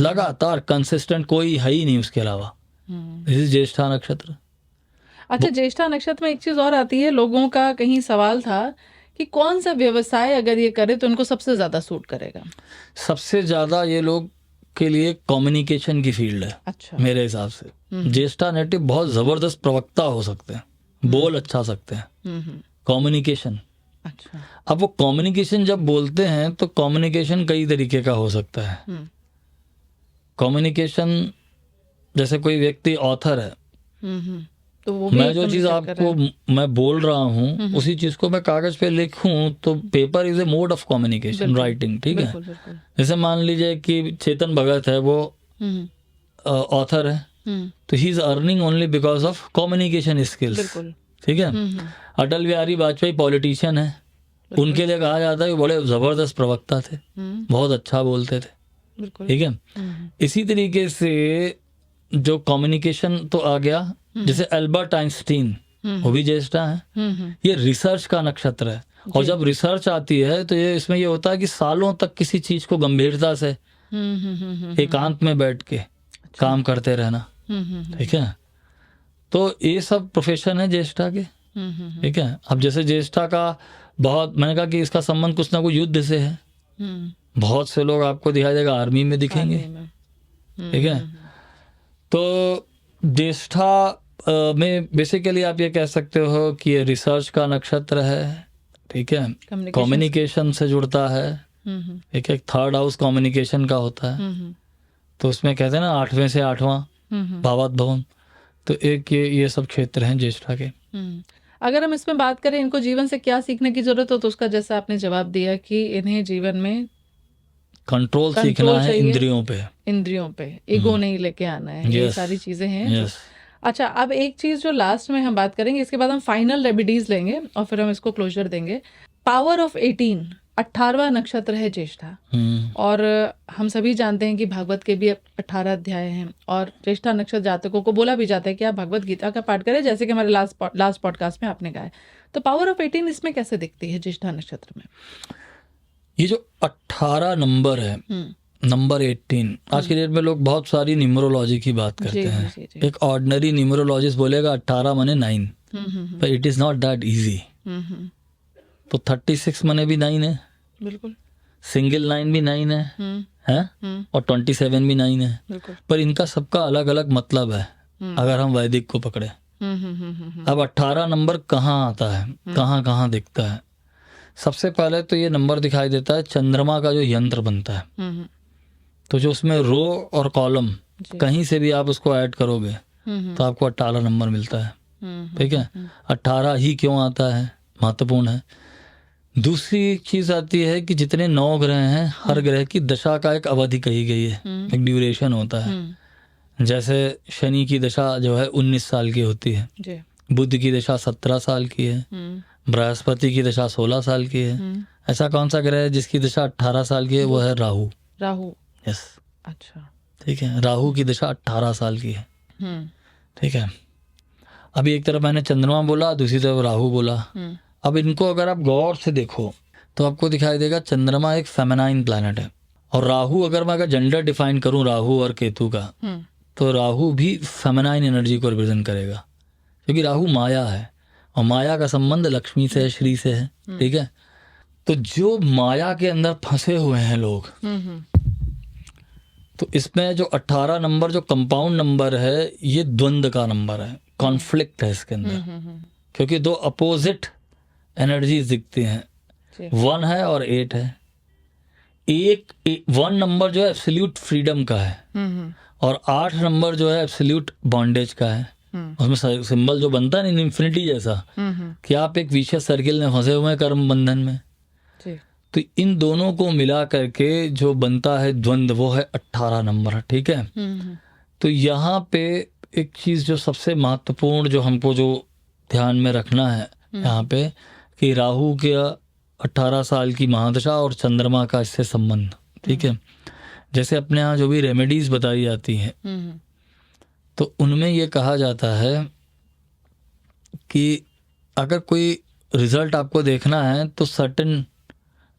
S1: लगातार कंसिस्टेंट कोई है ही नहीं उसके अलावा। इस ज्येष्ठा नक्षत्र।
S2: अच्छा, ज्येष्ठा नक्षत्र में एक चीज और आती है, लोगों का कहीं सवाल था कि कौन सा व्यवसाय अगर ये करे तो उनको सबसे ज्यादा सूट करेगा? सबसे
S1: ज्यादा ये लोग के लिए कम्युनिकेशन की फील्ड है। अच्छा। मेरे हिसाब से ज्येष्ठा नेटिव बहुत जबरदस्त प्रवक्ता हो सकते हैं, बोल अच्छा सकते हैं, कम्युनिकेशन। अच्छा। अब वो कम्युनिकेशन जब बोलते हैं तो कम्युनिकेशन कई तरीके का हो सकता है। कम्युनिकेशन, जैसे कोई व्यक्ति ऑथर है, तो वो मैं जो चीज आपको मैं बोल रहा हूँ उसी चीज को मैं कागज पे लिखूं तो paper is a mode of communication, writing, ठीक है। जैसे मान लीजिए कि चेतन भगत है, वो ऑथर है, तो he is earning only because of communication skills, ठीक है। अटल बिहारी वाजपेयी पॉलिटिशियन है, उनके लिए कहा जाता है कि बड़े जबरदस्त प्रवक्ता थे, बहुत अच्छा बोलते थे, ठीक है। इसी तरीके से जो कम्युनिकेशन तो आ गया, जैसे एल्बर्ट आइंस्टीन, वो भी ज्येष्ठा है। ये रिसर्च का नक्षत्र है, और जब रिसर्च आती है तो ये इसमें ये होता है कि सालों तक किसी चीज को गंभीरता से एकांत में बैठ के काम करते रहना, ठीक है। तो ये सब प्रोफेशन है ज्येष्ठा के, ठीक है। अब जैसे ज्येष्ठा का बहुत, मैंने कहा कि इसका संबंध कुछ ना कुछ युद्ध से है। बहुत से लोग आपको दिखाई देगा आर्मी में दिखेंगे, ठीक है। तो ज्येष्ठा में बेसिकली आप ये कह सकते हो कि ये रिसर्च का नक्षत्र है, ठीक है, कम्युनिकेशन से जुड़ता है, एक थर्ड हाउस कम्युनिकेशन का होता है, तो उसमें कहते हैं ना 8वें से 8वां भावात भवन, तो एक ये सब क्षेत्र हैं ज्येष्ठा के।
S2: अगर हम इसमें बात करें इनको जीवन से क्या सीखने की जरूरत हो, तो उसका जैसा आपने जवाब दिया कि इन्हें जीवन में
S1: कंट्रोल सीखना है इंद्रियों पे,
S2: ईगो नहीं लेके आना है, ये सारी चीजें हैं। अच्छा, अब एक चीज जो लास्ट में हम बात करेंगे, इसके बाद हम फाइनल रेमेडीज लेंगे और फिर हम इसको क्लोजर देंगे। पावर ऑफ 18वां नक्षत्र है ज्येष्ठा, और हम सभी जानते हैं कि भागवत के भी 18 अध्याय हैं, और ज्येष्ठा नक्षत्र जातकों को बोला भी जाता है कि आप भगवत गीता का पाठ करें, जैसे कि हमारे लास्ट पॉडकास्ट में आपने कहा। तो पावर ऑफ 18 इसमें कैसे दिखती है ज्येष्ठा नक्षत्र में?
S1: ये जो 18 नंबर है, नंबर 18, आज के डेट में लोग बहुत सारी न्यूमरोलॉजी की बात करते हैं। एक ऑर्डिनरी न्यूमरोलॉजिस्ट बोलेगा 18 माने 9, पर it is not that easy. तो 36 माने भी 9 है, बिल्कुल, सिंगल 9 भी 9 है, और 27 भी 9 है, पर इनका सबका अलग अलग मतलब है अगर हम वैदिक को पकड़े। अब 18 नंबर कहाँ आता है, कहाँ कहाँ दिखता है? सबसे पहले तो ये नंबर दिखाई देता है चंद्रमा का जो यंत्र बनता है, तो जो उसमें रो और कॉलम कहीं से भी आप उसको ऐड करोगे तो आपको 18 नंबर मिलता है, ठीक है। 18 ही क्यों आता है, महत्वपूर्ण है। दूसरी चीज आती है कि जितने 9 ग्रह हैं, हर ग्रह की दशा का एक अवधि कही गई है, एक ड्यूरेशन होता है। जैसे शनि की दशा जो है 19 साल की होती है, बुध की दशा 17 साल की है, बृहस्पति की दशा 16 साल की है। ऐसा कौन सा ग्रह है जिसकी दशा 18 साल की है? वो है राहु। यस, अच्छा, ठीक है, राहु की दशा 18 साल की है, ठीक है। अभी एक तरफ मैंने चंद्रमा बोला, दूसरी तरफ राहु बोला। अब इनको अगर आप गौर से देखो तो आपको दिखाई देगा चंद्रमा एक फेमिनाइन प्लैनेट है, और राहु, अगर मैं जेंडर डिफाइन करूं राहु और केतु का, तो राहु भी फेमिनाइन एनर्जी को रिप्रेजेंट करेगा, क्योंकि राहु माया है, और माया का संबंध लक्ष्मी से है, श्री से है, ठीक है। तो जो माया के अंदर फंसे हुए हैं लोग, तो इसमें जो 18 नंबर जो कंपाउंड नंबर है, ये द्वंद्व का नंबर है, कॉन्फ्लिक्ट है इसके अंदर, क्योंकि दो अपोजिट एनर्जीज दिखती हैं, 1 है और 8 है। 1 नंबर जो है एब्सोल्यूट फ्रीडम का है, और 8 नंबर जो है एब्सोल्यूट बॉन्डेज का है। उसमें सिंबल जो बनता है ना इन्फिनिटी जैसा, कि आप एक विशेष सर्किल में फंसे हुए हैं कर्म बंधन में, तो इन दोनों को मिला करके जो बनता है द्वंद्व, वो है 18 नंबर, ठीक है। तो यहाँ पे एक चीज जो सबसे महत्वपूर्ण जो हमको जो ध्यान में रखना है यहाँ पे, कि राहु के 18 साल की महादशा और चंद्रमा का इससे संबंध, ठीक है। जैसे अपने यहाँ जो भी रेमेडीज बताई जाती हैं, तो उनमें ये कहा जाता है कि अगर कोई रिजल्ट आपको देखना है तो सर्टेन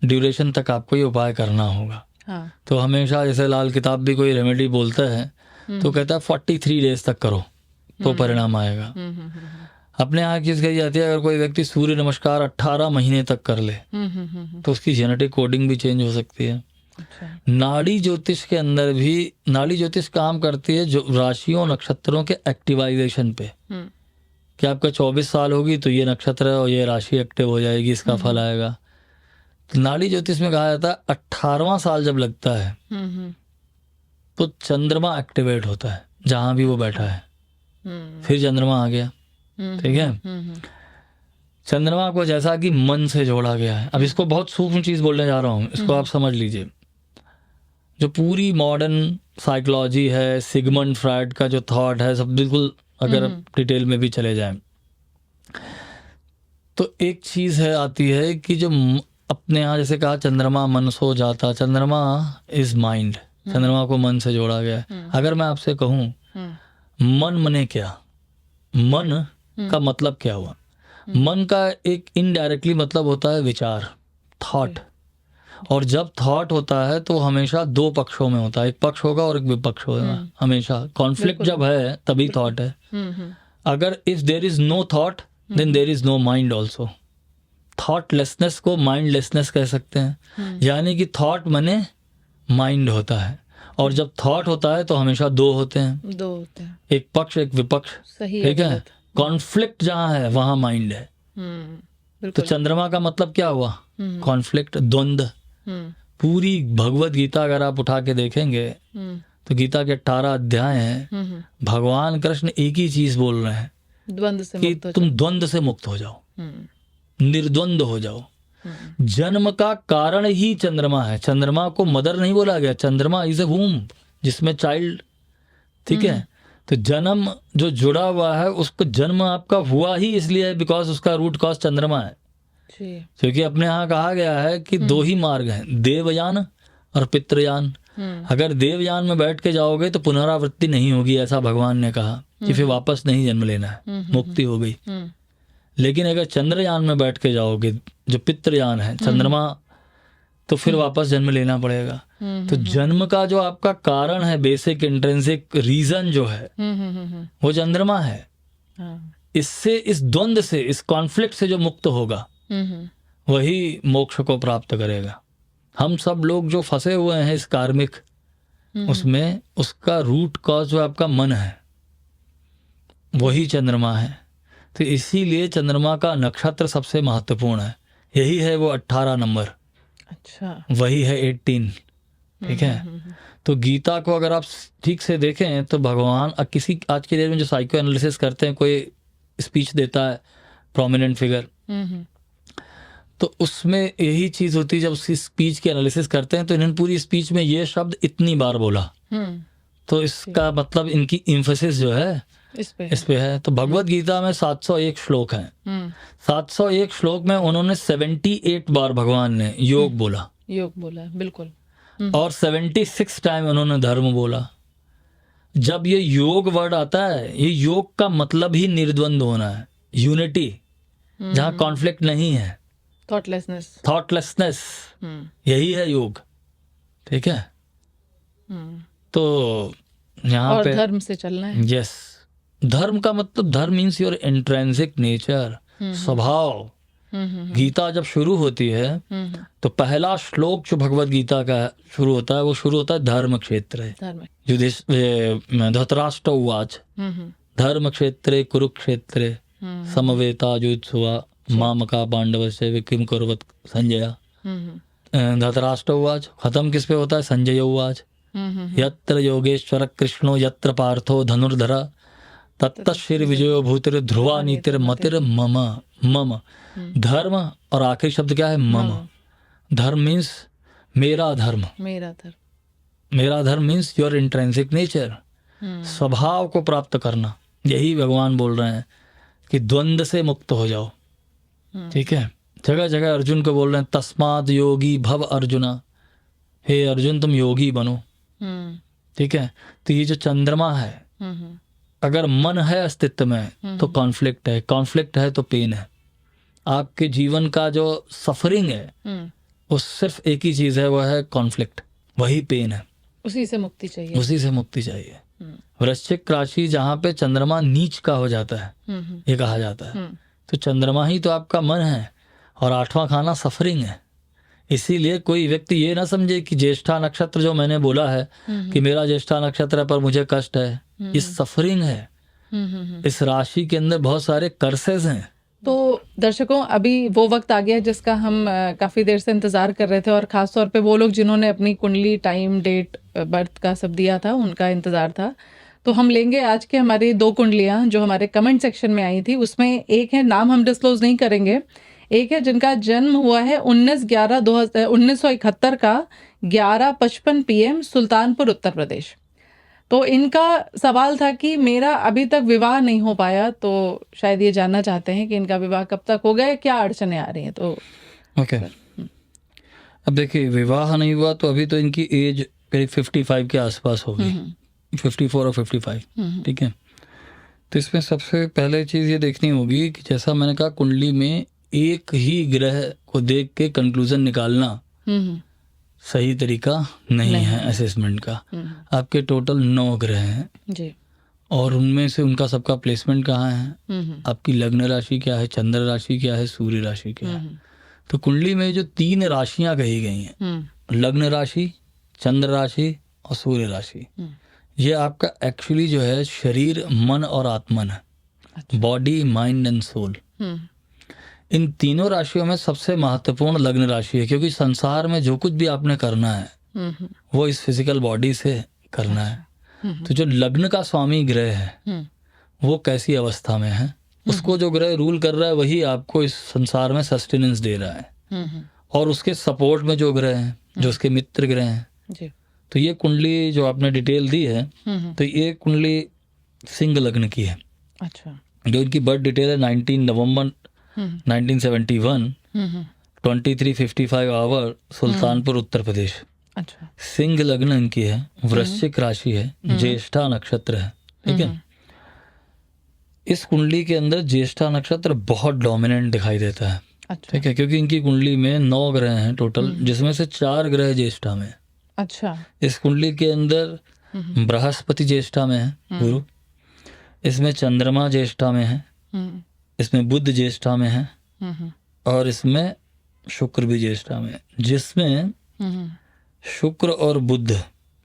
S1: ड्यूरेशन तक आपको ये उपाय करना होगा। हाँ। तो हमेशा जैसे लाल किताब भी कोई रेमेडी बोलता है तो कहता है 43 डेज तक करो तो परिणाम आएगा। अपने यहाँ चीज कही जाती है, अगर कोई व्यक्ति सूर्य नमस्कार 18 महीने तक कर ले तो उसकी जेनेटिक कोडिंग भी चेंज हो सकती है। अच्छा। नाड़ी ज्योतिष के अंदर भी, नाड़ी ज्योतिष काम करती है जो राशियों नक्षत्रों के एक्टिवाइजेशन पे, कि आपका 24 साल होगी तो ये नक्षत्र और ये राशि एक्टिव हो जाएगी, इसका फल आएगा। तो नाड़ी ज्योतिष में कहा जाता है 18वां साल जब लगता है तो चंद्रमा एक्टिवेट होता है जहां भी वो बैठा है, फिर चंद्रमा आ गया, ठीक है। चंद्रमा को जैसा कि मन से जोड़ा गया है। अब इसको बहुत सूक्ष्म चीज बोलने जा रहा हूँ, इसको आप समझ लीजिए। जो पूरी मॉडर्न साइकोलॉजी है, सिगमंड फ्रायड का जो थॉट है, सब बिल्कुल अगर डिटेल में भी चले जाएं तो एक चीज है आती है कि जो अपने यहाँ जैसे कहा चंद्रमा मन सो जाता, चंद्रमा इज माइंड, चंद्रमा को मन से जोड़ा गया है। अगर मैं आपसे कहूँ मन मने क्या, मन का मतलब क्या हुआ? मन का एक इनडायरेक्टली मतलब होता है विचार, थॉट। और जब थॉट होता है तो हमेशा दो पक्षों में होता है, एक पक्ष होगा और एक विपक्ष होगा। हमेशा कॉन्फ्लिक्ट जब है तभी थॉट है। अगर if there is no thought then there is no mind also. Thoughtlessness को माइंडलेसनेस कह सकते हैं। यानी कि थॉट मने माइंड होता है, और जब थॉट होता है तो हमेशा दो होते हैं,
S2: दो होते हैं,
S1: एक पक्ष एक विपक्ष,
S2: सही
S1: ठीक है।
S2: गलत।
S1: कॉन्फ्लिक्ट जहाँ है वहाँ माइंड है। तो
S2: बिल्कुल।
S1: चंद्रमा का मतलब क्या हुआ? कॉन्फ्लिक्ट, द्वंद्व।
S2: हम्म,
S1: पूरी भगवत गीता अगर आप उठा के देखेंगे
S2: हम्म,
S1: तो गीता के 18 अध्याय हैं, भगवान कृष्ण एक ही चीज बोल रहे हैं
S2: द्वंद्व से
S1: कि
S2: मुक्त हो
S1: तुम द्वंद्व से मुक्त हो जाओ,
S2: हम्म,
S1: निर्द्वंद हो जाओ। जन्म का कारण ही चंद्रमा है। चंद्रमा को मदर नहीं बोला गया, चंद्रमा इज ए वूम जिसमें चाइल्ड, ठीक है। तो जन्म जो जुड़ा हुआ है उसको जन्म आपका हुआ ही इसलिए है बिकॉज उसका रूट कॉज चंद्रमा है।
S2: जी।
S1: क्योंकि अपने यहाँ कहा गया है कि दो ही मार्ग हैं, देवयान और पितृयान। अगर देवयान में बैठ के जाओगे तो पुनरावृत्ति नहीं होगी, ऐसा भगवान ने कहा कि फिर वापस नहीं जन्म लेना है, मुक्ति हो गई। लेकिन अगर चंद्रयान में बैठ के जाओगे जो पितृयान है, चंद्रमा, तो फिर वापस जन्म लेना पड़ेगा। तो जन्म का जो आपका कारण है, बेसिक इंट्रिंसिक रीजन जो है वो चंद्रमा है। इससे, इस द्वंद्व से, इस कॉन्फ्लिक्ट से जो मुक्त होगा वही मोक्ष को प्राप्त करेगा। हम सब लोग जो फंसे हुए हैं इस कार्मिक उसमें, उसका रूट कॉज जो आपका मन है वही चंद्रमा है। तो इसीलिए चंद्रमा का नक्षत्र सबसे महत्वपूर्ण है, यही है वो 18 नंबर।
S2: अच्छा।
S1: वही है 18, ठीक है। तो गीता को अगर आप ठीक से देखें तो भगवान किसी आज की डेट में जो साइको एनालिसिस करते हैं, कोई स्पीच देता है प्रोमिनेंट फिगर, तो उसमें यही चीज होती है। जब उसकी स्पीच की एनालिसिस करते हैं तो इन्होंने पूरी स्पीच में ये शब्द इतनी बार बोला, तो इसका मतलब इनकी इम्फेसिस जो है इस पे है। तो भगवत गीता में 701 श्लोक हैं। 701 श्लोक में उन्होंने 78 बार भगवान ने योग बोला,
S2: बिल्कुल।
S1: और 76 टाइम उन्होंने धर्म बोला। जब ये योग वर्ड आता है, ये योग का मतलब ही निर्द्वंद होना है, यूनिटी, जहाँ कॉन्फ्लिक्ट नहीं है, थॉटलेसनेस, यही है योग, ठीक है। तो यहाँ पे
S2: धर्म से चलना है।
S1: यस, धर्म का मतलब, धर्म मीन्स योर इंट्रिंसिक नेचर, स्वभाव। गीता जब शुरू होती है तो पहला श्लोक जो भगवत गीता का शुरू होता है वो शुरू होता है धर्म क्षेत्रे धृतराष्ट्र उवाच धर्म क्षेत्रे कुरुक्षेत्रे समवेता जुत्सुवा मामका पांडवस्य किम कुर्वत संजय। धृतराष्ट्र उवाच खत्म किस पे होता है? संजय उवाच यत्र योगेश्वर कृष्णो यत्र पार्थो धनुर्धर तत्तश्री विजयो भूतिर ध्रुवा नीतिर मतिर मम मम। धर्म और आखिरी शब्द क्या है? मम। धर्म मीन्स मेरा धर्म, मेरा धर्म मीन्स योर इंट्रिंसिक नेचर, स्वभाव को प्राप्त करना। यही भगवान बोल रहे हैं कि द्वंद्व से मुक्त हो जाओ, ठीक है। जगह जगह अर्जुन को बोल रहे हैं तस्माद योगी भव अर्जुना, हे अर्जुन तुम योगी बनो, ठीक है। तो ये जो चंद्रमा है, अगर मन है अस्तित्व में तो कॉन्फ्लिक्ट है, कॉन्फ्लिक्ट है तो पेन है। आपके जीवन का जो सफरिंग है वो सिर्फ एक ही चीज है, वो है कॉन्फ्लिक्ट, वही पेन है,
S2: उसी से मुक्ति चाहिए,
S1: उसी से मुक्ति चाहिए। वृश्चिक राशि जहाँ पे चंद्रमा नीच का हो जाता है, ये कहा जाता है, तो चंद्रमा ही तो आपका मन है और 8वां खाना सफरिंग है। इसीलिए कोई व्यक्ति ये ना समझे कि ज्येष्ठा नक्षत्र जो मैंने बोला है कि मेरा ज्येष्ठा नक्षत्र है पर मुझे कष्ट है, ये सफरिंग है। इस राशि के अंदर बहुत सारे कर्सेस हैं।
S2: तो दर्शकों, अभी वो वक्त आ गया जिसका हम काफ़ी देर से इंतज़ार कर रहे थे, और ख़ास तौर पे वो लोग जिन्होंने अपनी कुंडली, टाइम, डेट, बर्थ का सब दिया था, उनका इंतज़ार था। तो हम लेंगे आज के हमारी 2 कुंडलियाँ जो हमारे कमेंट सेक्शन में आई थी। उसमें एक है, नाम हम डिस्क्लोज नहीं करेंगे, एक है जिनका जन्म हुआ है 19/11/1971 का 11:55 PM सुल्तानपुर उत्तर प्रदेश। तो इनका सवाल था कि मेरा अभी तक विवाह नहीं हो पाया, तो शायद ये जानना चाहते हैं कि इनका विवाह कब तक होगा, क्या अड़चने आ रही हैं। तो
S1: ओके, अब देखिए, विवाह नहीं हुआ तो अभी तो इनकी एज करीब 55 के आसपास होगी, 54 और 55, ठीक है। तो इसमें सबसे पहले चीज़ ये देखनी होगी कि जैसा मैंने कहा, कुंडली में एक ही ग्रह को देख के कंक्लूजन निकालना सही तरीका नहीं है असेसमेंट का। आपके टोटल 9 ग्रह हैं
S2: जी,
S1: और उनमें से उनका सबका प्लेसमेंट कहाँ है, आपकी लग्न राशि क्या है, चंद्र राशि क्या है, सूर्य राशि क्या है। तो कुंडली में जो 3 राशियां कही गई हैं, लग्न राशि, चंद्र राशि और सूर्य राशि, ये आपका एक्चुअली जो है शरीर, मन और आत्मन है, बॉडी, माइंड एंड सोल। इन तीनों राशियों में सबसे महत्वपूर्ण लग्न राशि है, क्योंकि संसार में जो कुछ भी आपने करना है वो इस फिजिकल बॉडी से करना है। तो जो लग्न का स्वामी ग्रह है वो कैसी अवस्था में है, उसको जो ग्रह रूल कर रहा है वही आपको इस संसार में सस्टेनेंस दे रहा है। और उसके सपोर्ट में जो ग्रह हैं, जो उसके मित्र ग्रह हैं, तो ये कुंडली जो आपने डिटेल दी है, तो ये कुंडली सिंह लग्न की है।
S2: अच्छा।
S1: जो इनकी बर्थ डिटेल है 19 नवंबर 1971, 23:55 आवर, सुल्तानपुर उत्तर प्रदेश।
S2: अच्छा।
S1: सिंह लग्न इनकी है, वृश्चिक राशि है, ज्येष्ठा नक्षत्र है। ठीक है, इस कुंडली के अंदर ज्येष्ठा नक्षत्र बहुत डोमिनेंट दिखाई देता है।
S2: अच्छा।
S1: ठीक है, क्योंकि इनकी कुंडली में 9 ग्रह हैं टोटल, जिसमें से 4 ग्रह ज्येष्ठा में।
S2: अच्छा।
S1: इस कुंडली के अंदर बृहस्पति ज्येष्ठा में है, गुरु, इसमें चंद्रमा ज्येष्ठा में है, इसमें बुध ज्येष्ठा में है, और इसमें शुक्र भी ज्येष्ठा में है, जिसमें शुक्र और Budh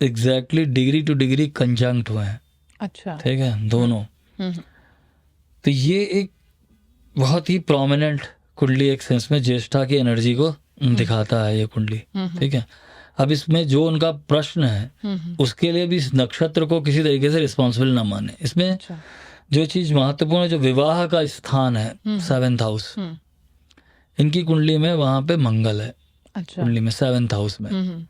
S1: exactly degree to degree conjunct हुए हैं।
S2: अच्छा।
S1: ठीक है, दोनों। तो ये एक बहुत ही प्रोमिनेंट कुंडली एक सेंस में ज्येष्ठा की एनर्जी को दिखाता है ये कुंडली। ठीक है, अब इसमें जो उनका प्रश्न है उसके लिए भी इस नक्षत्र को किसी तरीके से रिस्पॉन्सिबल ना माने। इसमें जो चीज महत्वपूर्ण है, जो विवाह का स्थान है 7th हाउस, इनकी कुंडली में वहां पे मंगल है।
S2: अच्छा।
S1: कुंडली में 7th हाउस में।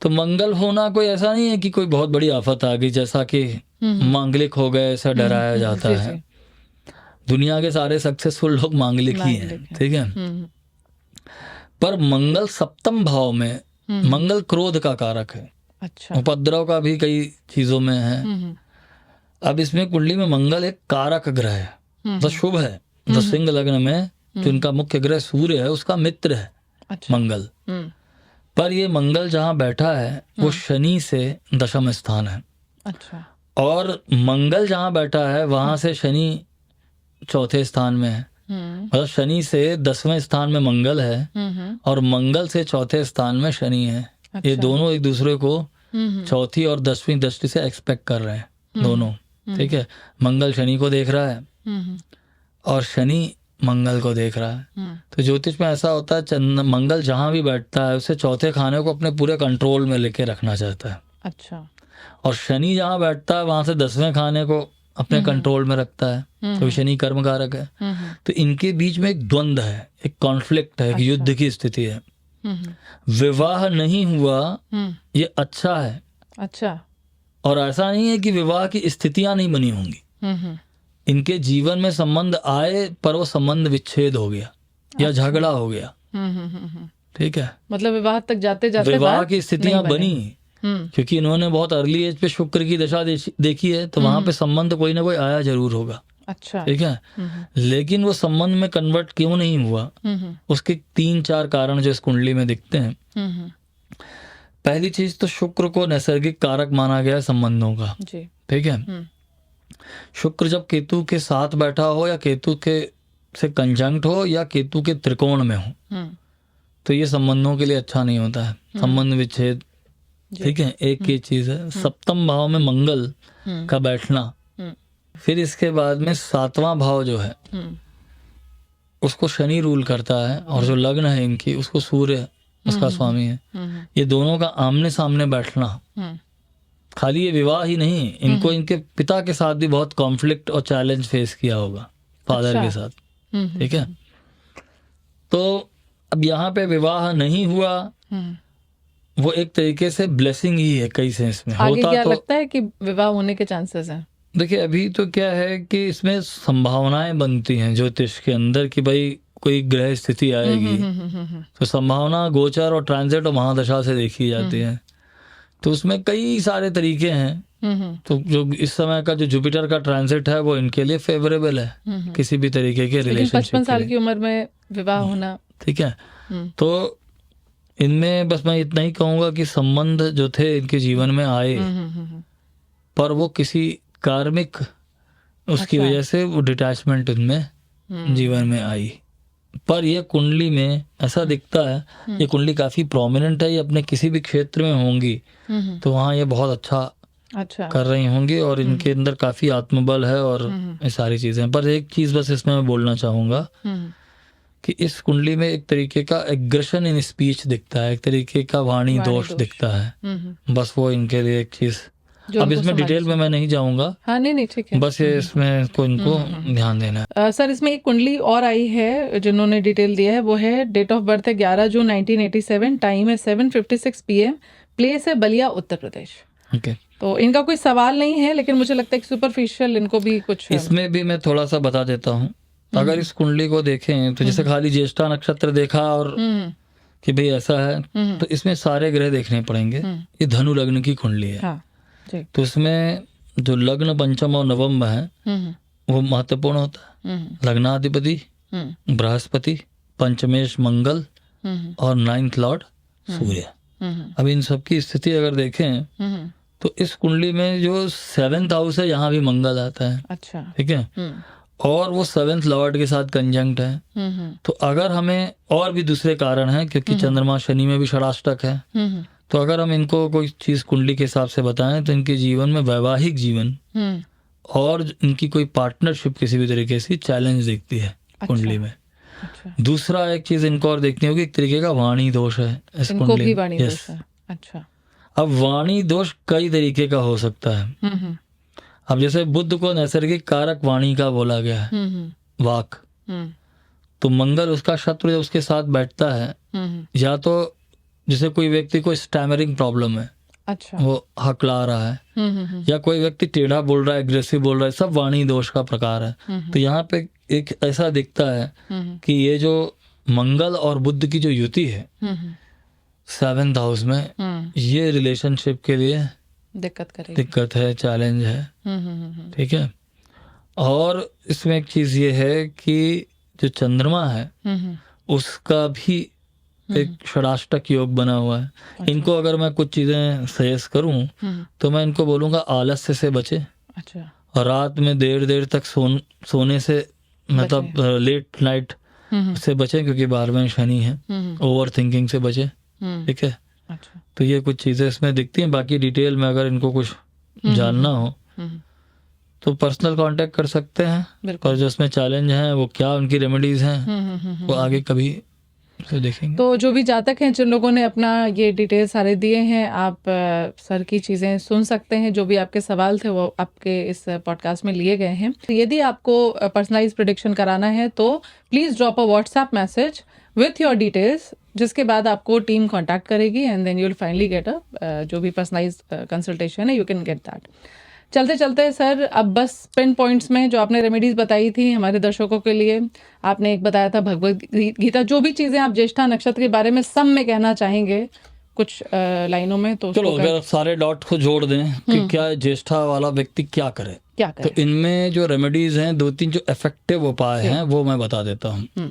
S1: तो मंगल होना कोई ऐसा नहीं है कि कोई बहुत बड़ी आफत आ गई, जैसा कि मांगलिक हो गए ऐसा डराया जाता है। दुनिया के सारे सक्सेसफुल लोग मांगलिक ही हैं। ठीक है, पर मंगल सप्तम भाव में, मंगल क्रोध का कारक है।
S2: अच्छा।
S1: उपद्रव का भी कई चीजों में है। अब इसमें कुंडली में मंगल एक कारक ग्रह है, तो शुभ है। तो सिंह लग्न में जो इनका मुख्य ग्रह सूर्य है उसका मित्र है।
S2: अच्छा।
S1: मंगल। पर ये मंगल जहाँ बैठा है वो शनि से दशम स्थान है।
S2: अच्छा।
S1: और मंगल जहाँ बैठा है वहां से शनि चौथे स्थान में है। मतलब शनि से 10वें स्थान में मंगल है और मंगल से चौथे स्थान में शनि है। अच्छा। ये दोनों एक दूसरे को चौथी और 10वीं दृष्टि से एक्सपेक्ट कर रहे हैं दोनों। ठीक है, मंगल शनि को देख रहा है और शनि मंगल को देख रहा है। तो ज्योतिष में ऐसा होता है, मंगल जहां भी बैठता है उसे चौथे खाने को अपने पूरे कंट्रोल में लेके रखना चाहता है।
S2: अच्छा।
S1: और शनि जहां बैठता है वहां से 10वें खाने को अपने कंट्रोल में रखता है। तो शनि कर्म कारक है। तो इनके बीच में एक द्वंद्व है, एक कॉन्फ्लिक्ट है, एक युद्ध की स्थिति है। विवाह नहीं हुआ ये अच्छा है।
S2: अच्छा।
S1: और ऐसा नहीं है कि विवाह की स्थितियां नहीं बनी होंगी। इनके जीवन में संबंध आए पर वो संबंध विच्छेद हो गया या झगड़ा हो गया। ठीक है,
S2: मतलब विवाह तक जाते जाते
S1: विवाह की स्थितियां बनी क्योंकि इन्होंने बहुत अर्ली एज पे शुक्र की दशा देखी है, तो वहां पे संबंध कोई ना कोई आया जरूर होगा।
S2: अच्छा।
S1: ठीक है, लेकिन वो संबंध में कन्वर्ट क्यों नहीं हुआ, उसके 3-4 कारण जो इस कुंडली में दिखते हैं। पहली चीज तो शुक्र को नैसर्गिक कारक माना गया है संबंधों का। ठीक है, शुक्र जब केतु के साथ बैठा हो या केतु के से कंजंक्ट हो या केतु के त्रिकोण में हो तो ये संबंधों के लिए अच्छा नहीं होता है, संबंध विच्छेद। ठीक है, एक ये चीज है। सप्तम भाव में मंगल का बैठना, फिर इसके बाद में 7वां भाव जो है उसको शनि रूल करता है और जो लग्न है इनकी उसको सूर्य उसका स्वामी है। ये दोनों का आमने सामने बैठना, खाली ये विवाह ही नहीं, इनको इनके पिता के साथ भी बहुत कॉन्फ्लिक्ट और चैलेंज फेस किया होगा, फादर के साथ। ठीक है, तो अब यहाँ पे विवाह नहीं हुआ, वो एक तरीके से ब्लेसिंग ही है कई सेंस में।
S2: आगे
S1: होता
S2: क्या
S1: तो
S2: लगता है कि विवाह होने के चांसेस हैं?
S1: देखिए अभी तो क्या है कि इसमें संभावनाएं बनती हैं ज्योतिष के अंदर कि भाई कोई ग्रह स्थिति आएगी, तो संभावना गोचर और ट्रांजिट और महादशा से देखी जाती है। तो उसमें कई सारे तरीके हैं। तो जो इस समय का जो जुपिटर का ट्रांजिट है वो इनके लिए फेवरेबल है किसी भी तरीके के रिलेशनशिप।
S2: 55 साल की उम्र में विवाह होना। ठीक
S1: है, तो इनमें बस मैं इतना ही कहूंगा कि संबंध जो थे इनके जीवन में आए पर वो किसी कार्मिक उसकी वजह से वो डिटैचमेंट इनमें जीवन में आई। पर ये कुंडली में ऐसा दिखता है, ये कुंडली काफी प्रोमिनेंट है, ये अपने किसी भी क्षेत्र में होंगी तो वहाँ ये बहुत अच्छा कर रही होंगी और इनके अंदर काफी आत्मबल है और ये सारी चीजें। पर एक चीज बस इसमें मैं बोलना चाहूंगा कि इस कुंडली में एक तरीके का एग्रेशन इन स्पीच दिखता है, एक तरीके का वाणी दोष दिखता है। बस वो इनके लिए एक चीज, अब इसमें डिटेल में मैं नहीं जाऊंगा।
S2: हाँ, नहीं ठीक है,
S1: बस ये इसमें इनको ध्यान देना है।
S2: सर इसमें एक कुंडली और आई है जिन्होंने डिटेल दिया है, वो है डेट ऑफ बर्थ है 11 जून 1987, टाइम है 7:56 PM, प्लेस है बलिया उत्तर प्रदेश।
S1: ओके,
S2: तो इनका कोई सवाल नहीं है, लेकिन मुझे लगता है कि सुपरफिशियल इनको भी कुछ
S1: इसमें भी मैं थोड़ा सा बता देता हूँ। अगर इस कुंडली को देखें तो जैसे खाली ज्येष्ठा नक्षत्र देखा और कि भाई ऐसा है, तो इसमें सारे ग्रह देखने पड़ेंगे। ये धनु लग्न की कुंडली है।
S2: हाँ, जी।
S1: तो इसमें जो लग्न, पंचम और नवम है वो महत्वपूर्ण होता है। लग्नाधिपति बृहस्पति, पंचमेश मंगल और 9th लॉर्ड सूर्य। अब इन सब की स्थिति अगर देखें तो इस कुंडली में जो 7th हाउस है यहाँ भी मंगल आता है।
S2: अच्छा,
S1: ठीक है, और वो 7th लॉर्ड के साथ कंजंक्ट है। तो अगर हमें और भी दूसरे कारण हैं, क्योंकि चंद्रमा शनि में भी षडाष्टक है, तो अगर हम इनको कोई चीज कुंडली के हिसाब से बताएं तो इनके जीवन में वैवाहिक जीवन और इनकी कोई पार्टनरशिप किसी भी तरीके से चैलेंज दिखती है कुंडली में।
S2: अच्छा,
S1: दूसरा एक चीज इनको और देखनी होगी, एक तरीके का वाणी दोष है इस
S2: इनको
S1: कुंडली
S2: भी
S1: में।
S2: वाणी दोष है। अच्छा,
S1: अब वाणी दोष कई तरीके का हो सकता है। अब जैसे बुध को नैसर्गिक कारक वाणी का बोला गया है, वाक, तो मंगल उसका शत्रु जब उसके साथ बैठता है, या तो जैसे कोई व्यक्ति को स्टैमरिंग प्रॉब्लम है,
S2: अच्छा,
S1: वो हकला रहा है, या कोई व्यक्ति टेढ़ा बोल रहा है, एग्रेसिव बोल रहा है, सब वाणी दोष का प्रकार है। तो यहाँ पे एक ऐसा दिखता है कि ये जो मंगल और बुध की जो युति है 7th हाउस में, ये रिलेशनशिप के लिए दिक्कत है, चैलेंज है। ठीक है, और इसमें एक चीज ये है कि जो चंद्रमा है उसका भी एक षडाष्टक योग बना हुआ है। अच्छा। इनको अगर मैं कुछ चीजें सजेस्ट करूं तो मैं इनको बोलूंगा आलस्य से बचे।
S2: अच्छा,
S1: और रात में देर तक सोने से, मतलब लेट नाइट से बचे, क्योंकि 12वें शनि है। ओवर थिंकिंग से बचे। ठीक है,
S2: अच्छा,
S1: तो ये कुछ चीजें इसमें दिखती हैं। बाकी डिटेल में अगर इनको कुछ जानना हो तो पर्सनल कांटेक्ट कर सकते हैं, और जो इसमें चैलेंज हैं वो क्या उनकी रेमेडीज हैं वो आगे कभी तो देखेंगे।
S2: तो जो भी जातक हैं, जिन लोगों ने अपना ये डिटेल सारे दिए हैं, आप सर की चीज़ें सुन सकते हैं। जो भी आपके सवाल थे वो आपके इस पॉडकास्ट में लिए गए हैं। तो यदि आपको पर्सनलाइज प्रेडिक्शन कराना है तो please drop a WhatsApp message with your details, जिसके बाद आपको टीम कांटेक्ट करेगी and then you will finally get जो भी पर्सनलाइज कंसल्टेशन है, यू कैन गेट दैट। चलते चलते सर, अब बस पिन पॉइंट्स में जो आपने रेमेडीज बताई थी हमारे दर्शकों के लिए, आपने एक बताया था भगवद गीता, जो भी चीज़ें आप ज्येष्ठा नक्षत्र के बारे में सब में कहना चाहेंगे कुछ लाइनों में, तो
S1: चलो अगर सारे डॉट को जोड़ दें कि क्या ज्येष्ठा वाला व्यक्ति क्या करे, तो इनमें जो रेमेडीज हैं, 2-3 जो इफेक्टिव उपाय हैं वो मैं बता देता हूँ।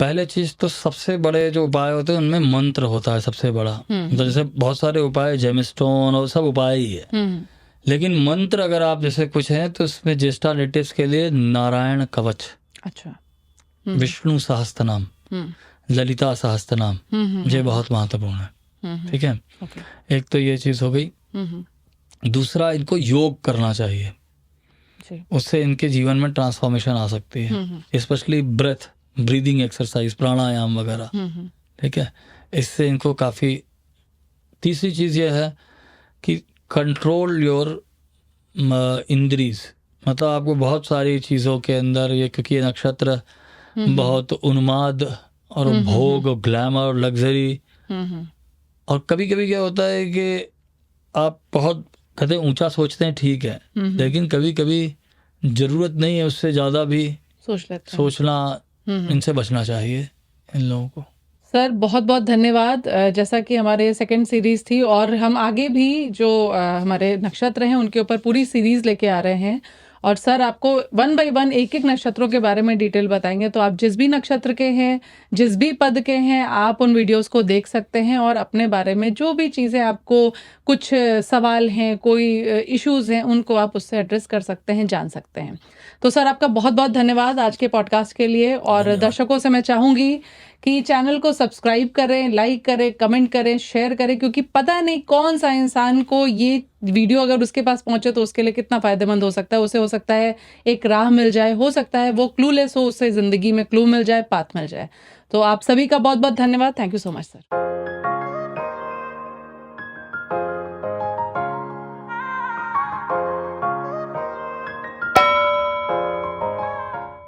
S1: पहले चीज तो सबसे बड़े जो उपाय होते हैं उनमें मंत्र होता है सबसे बड़ा। तो जैसे बहुत सारे उपाय, जेमस्टोन और सब उपाय ही है, लेकिन मंत्र अगर आप जैसे कुछ है तो उसमें ज्येष्ठा नेटिव्स के लिए नारायण कवच, अच्छा, विष्णु सहस्त्रनाम, ललिता सहस्त्रनाम, ये बहुत महत्वपूर्ण है। ठीक है, एक तो ये चीज हो गई। दूसरा, इनको योग करना चाहिए, उससे इनके जीवन में ट्रांसफॉर्मेशन आ सकती है, स्पेशली ब्रीदिंग एक्सरसाइज, प्राणायाम वगैरह। ठीक है, इससे इनको काफी। तीसरी चीज ये है कि कंट्रोल योर इंद्रीज, मतलब आपको बहुत सारी चीज़ों के अंदर ये, क्योंकि ये नक्षत्र बहुत उन्माद और भोग और ग्लैमर और लग्जरी, और कभी कभी क्या होता है कि आप बहुत कहते ऊंचा सोचते हैं, ठीक है, लेकिन कभी कभी जरूरत नहीं है उससे ज़्यादा भी सोचना, इनसे बचना चाहिए इन लोगों को।
S2: सर बहुत बहुत धन्यवाद। जैसा कि हमारे सेकंड सीरीज़ थी और हम आगे भी जो हमारे नक्षत्र हैं उनके ऊपर पूरी सीरीज़ लेके आ रहे हैं, और सर आपको 1 बाय 1 एक-एक नक्षत्रों के बारे में डिटेल बताएंगे। तो आप जिस भी नक्षत्र के हैं, जिस भी पद के हैं, आप उन वीडियोस को देख सकते हैं और अपने बारे में जो भी चीज़ें आपको कुछ सवाल हैं, कोई इश्यूज़ हैं, उनको आप उससे एड्रेस कर सकते हैं, जान सकते हैं। तो सर आपका बहुत-बहुत धन्यवाद आज के पॉडकास्ट के लिए और दर्शकों से मैं चाहूँगी कि चैनल को सब्सक्राइब करें, लाइक करें, कमेंट करें, शेयर करें, क्योंकि पता नहीं कौन सा इंसान को ये वीडियो अगर उसके पास पहुंचे तो उसके लिए कितना फायदेमंद हो सकता है। उसे हो सकता है एक राह मिल जाए, हो सकता है वो क्लूलेस हो, उससे ज़िंदगी में क्लू मिल जाए, पाथ मिल जाए। तो आप सभी का बहुत-बहुत धन्यवाद। Thank you so much sir.